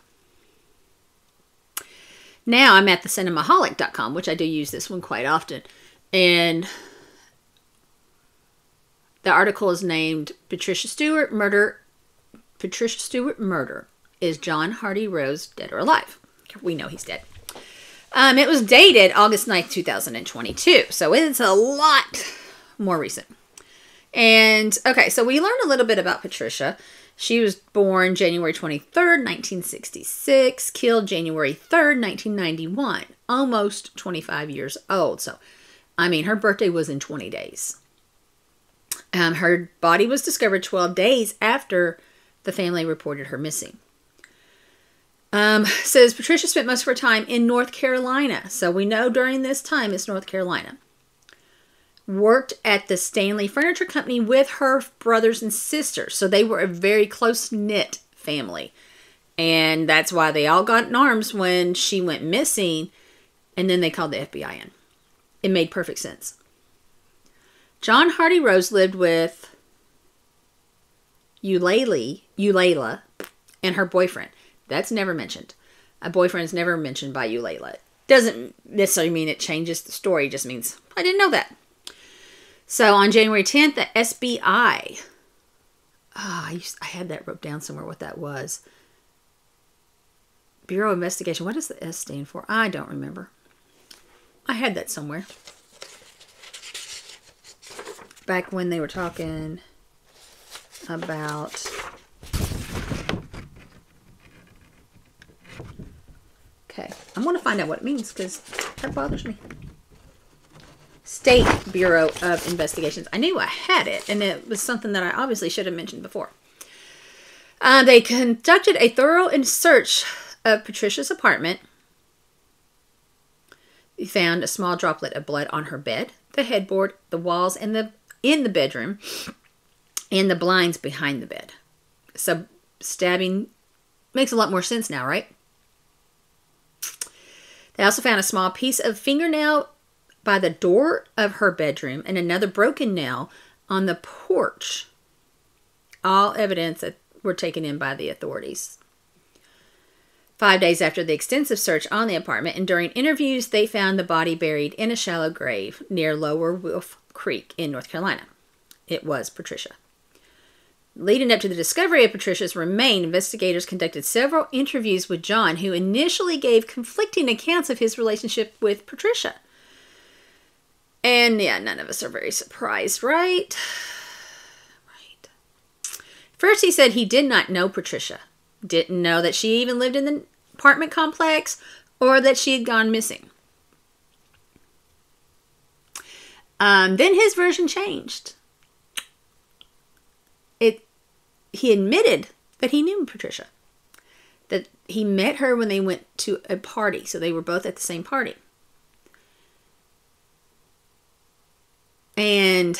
Speaker 1: Now I'm at theCinemaholic.com, which I do use this one quite often. And the article is named Patricia Stewart Murder. Is John Hardy Rose dead or alive? We know he's dead. It was dated August 9th, 2022. So it's a lot more recent. And, okay, so we learned a little bit about Patricia. She was born January 23rd, 1966, killed January 3rd, 1991. Almost 25 years old. So, her birthday was in 20 days. Her body was discovered 12 days after the family reported her missing. Says Patricia spent most of her time in North Carolina. So we know during this time it's North Carolina. Worked at the Stanley Furniture Company with her brothers and sisters. So they were a very close-knit family. And that's why they all got in arms when she went missing. And then they called the FBI in. It made perfect sense. John Hardy Rose lived with Eulalia and her boyfriend. That's never mentioned. A boyfriend is never mentioned by Eulalia. Doesn't necessarily mean it changes the story. It just means, I didn't know that. So on January 10th, the SBI. I had that wrote down somewhere what that was. Bureau of Investigation. What does the S stand for? I don't remember. I had that somewhere. Back when they were talking about... Okay, I'm going to find out what it means because that bothers me. State Bureau of Investigations. I knew I had it, and it was something that I obviously should have mentioned before. They conducted a thorough search of Patricia's apartment. They found a small droplet of blood on her bed, the headboard, the walls, and in the bedroom, and the blinds behind the bed. So stabbing makes a lot more sense now, right? They also found a small piece of fingernail by the door of her bedroom and another broken nail on the porch. All evidence that were taken in by the authorities. 5 days after the extensive search on the apartment and during interviews, they found the body buried in a shallow grave near Lower Wolf Creek in North Carolina. It was Patricia. Leading up to the discovery of Patricia's remains, investigators conducted several interviews with John, who initially gave conflicting accounts of his relationship with Patricia. And yeah, none of us are very surprised, right? Right. First, he said he did not know Patricia. Didn't know that she even lived in the apartment complex or that she had gone missing. Then his version changed. He admitted that he knew Patricia. That he met her when they went to a party. So they were both at the same party. And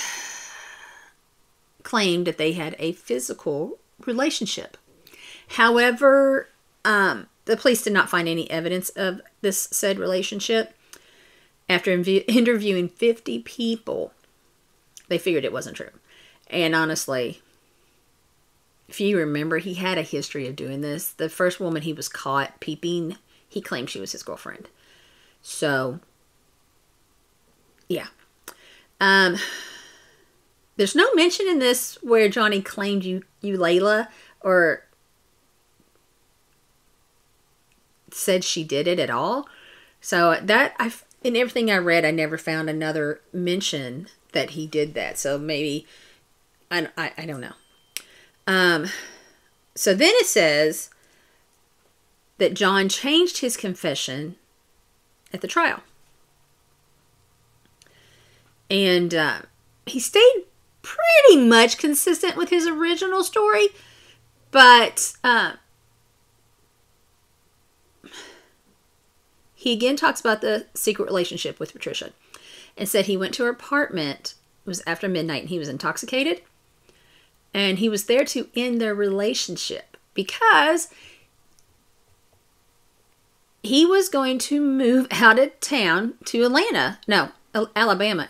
Speaker 1: claimed that they had a physical relationship. However, the police did not find any evidence of this said relationship. After interviewing 50 people, they figured it wasn't true. And honestly, if you remember, he had a history of doing this. The first woman he was caught peeping, he claimed she was his girlfriend. So, yeah. There's no mention in this where Johnny claimed Eulalia or said she did it at all. So that in everything I read, I never found another mention that he did that. So maybe I don't know. So then it says that John changed his confession at the trial. And he stayed pretty much consistent with his original story. But he again talks about the secret relationship with Patricia. And said he went to her apartment. It was after midnight and he was intoxicated. And he was there to end their relationship because he was going to move out of town to Alabama,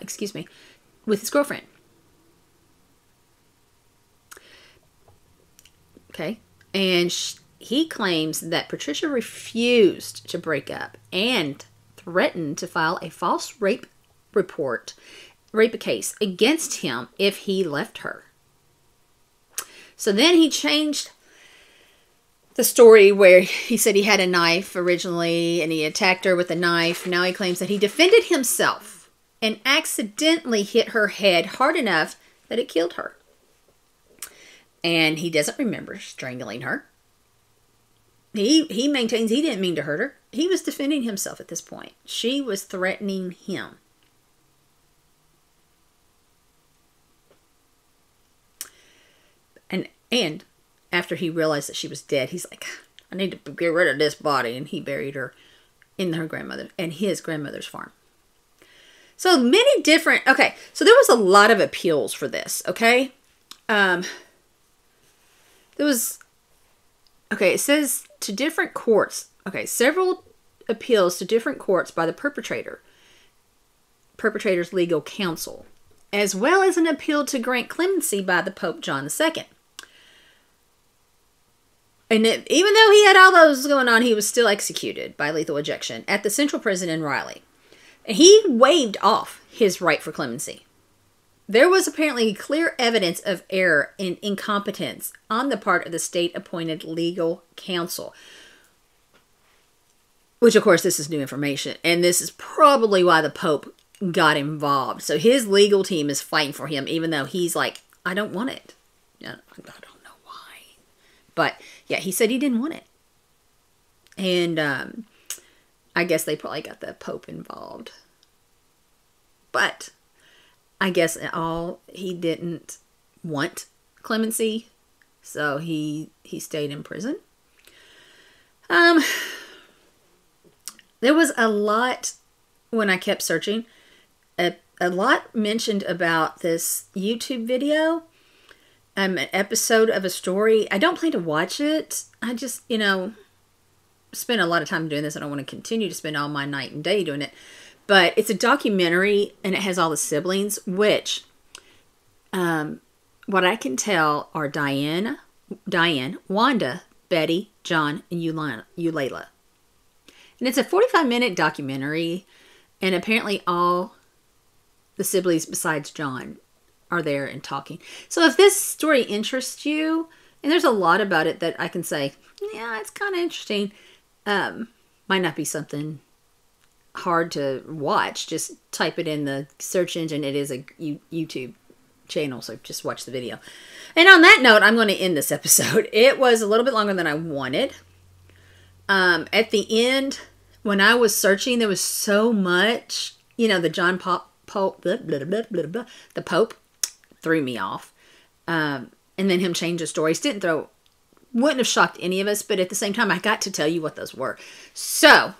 Speaker 1: with his girlfriend. Okay. And he claims that Patricia refused to break up and threatened to file a false rape case against him if he left her. So then he changed the story where he said he had a knife originally and he attacked her with a knife. Now he claims that he defended himself and accidentally hit her head hard enough that it killed her. And he doesn't remember strangling her. He maintains he didn't mean to hurt her. He was defending himself at this point. She was threatening him. And after he realized that she was dead, he's like, I need to get rid of this body. And he buried her in her grandmother and his grandmother's farm. So many different, okay, so there was a lot of appeals for this, okay? There was, okay, it says to different courts, okay, several appeals to different courts by the perpetrator's legal counsel, as well as an appeal to grant clemency by the Pope John II. And even though he had all those going on, he was still executed by lethal ejection at the Central Prison in Raleigh. And he waived off his right for clemency. There was apparently clear evidence of error and incompetence on the part of the state-appointed legal counsel. Which, of course, this is new information. And this is probably why the Pope got involved. So his legal team is fighting for him, even though he's like, I don't want it. I don't know why. But, yeah, he said he didn't want it. And I guess they probably got the Pope involved. But I guess he didn't want clemency. So he stayed in prison. There was a lot, when I kept searching, a lot mentioned about this YouTube video. An episode of a story. I don't plan to watch it. I just, spend a lot of time doing this. I don't want to continue to spend all my night and day doing it. But it's a documentary, and it has all the siblings, which, what I can tell are Diane, Wanda, Betty, John, and Eulayla. And it's a 45-minute documentary, and apparently all the siblings besides John are there and talking. So if this story interests you, and there's a lot about it that I can say, yeah, it's kind of interesting, might not be something hard to watch. Just type it in the search engine. It is a YouTube channel, so just watch the video. And on that note, I'm going to end this episode. It was a little bit longer than I wanted. At the end, when I was searching, there was so much, the Pope threw me off. And then him change the stories wouldn't have shocked any of us, but at the same time, I got to tell you what those were. So,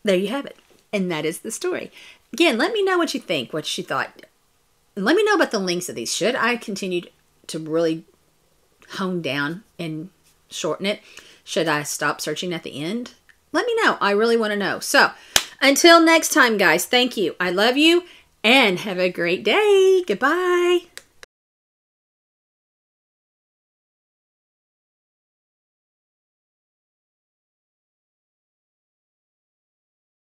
Speaker 1: there you have it. And that is the story. Again, let me know what you think, what you thought. And let me know about the links of these. Should I continue to really hone down and shorten it? Should I stop searching at the end? Let me know. I really want to know. So, until next time, guys, thank you. I love you, and have a great day. Goodbye.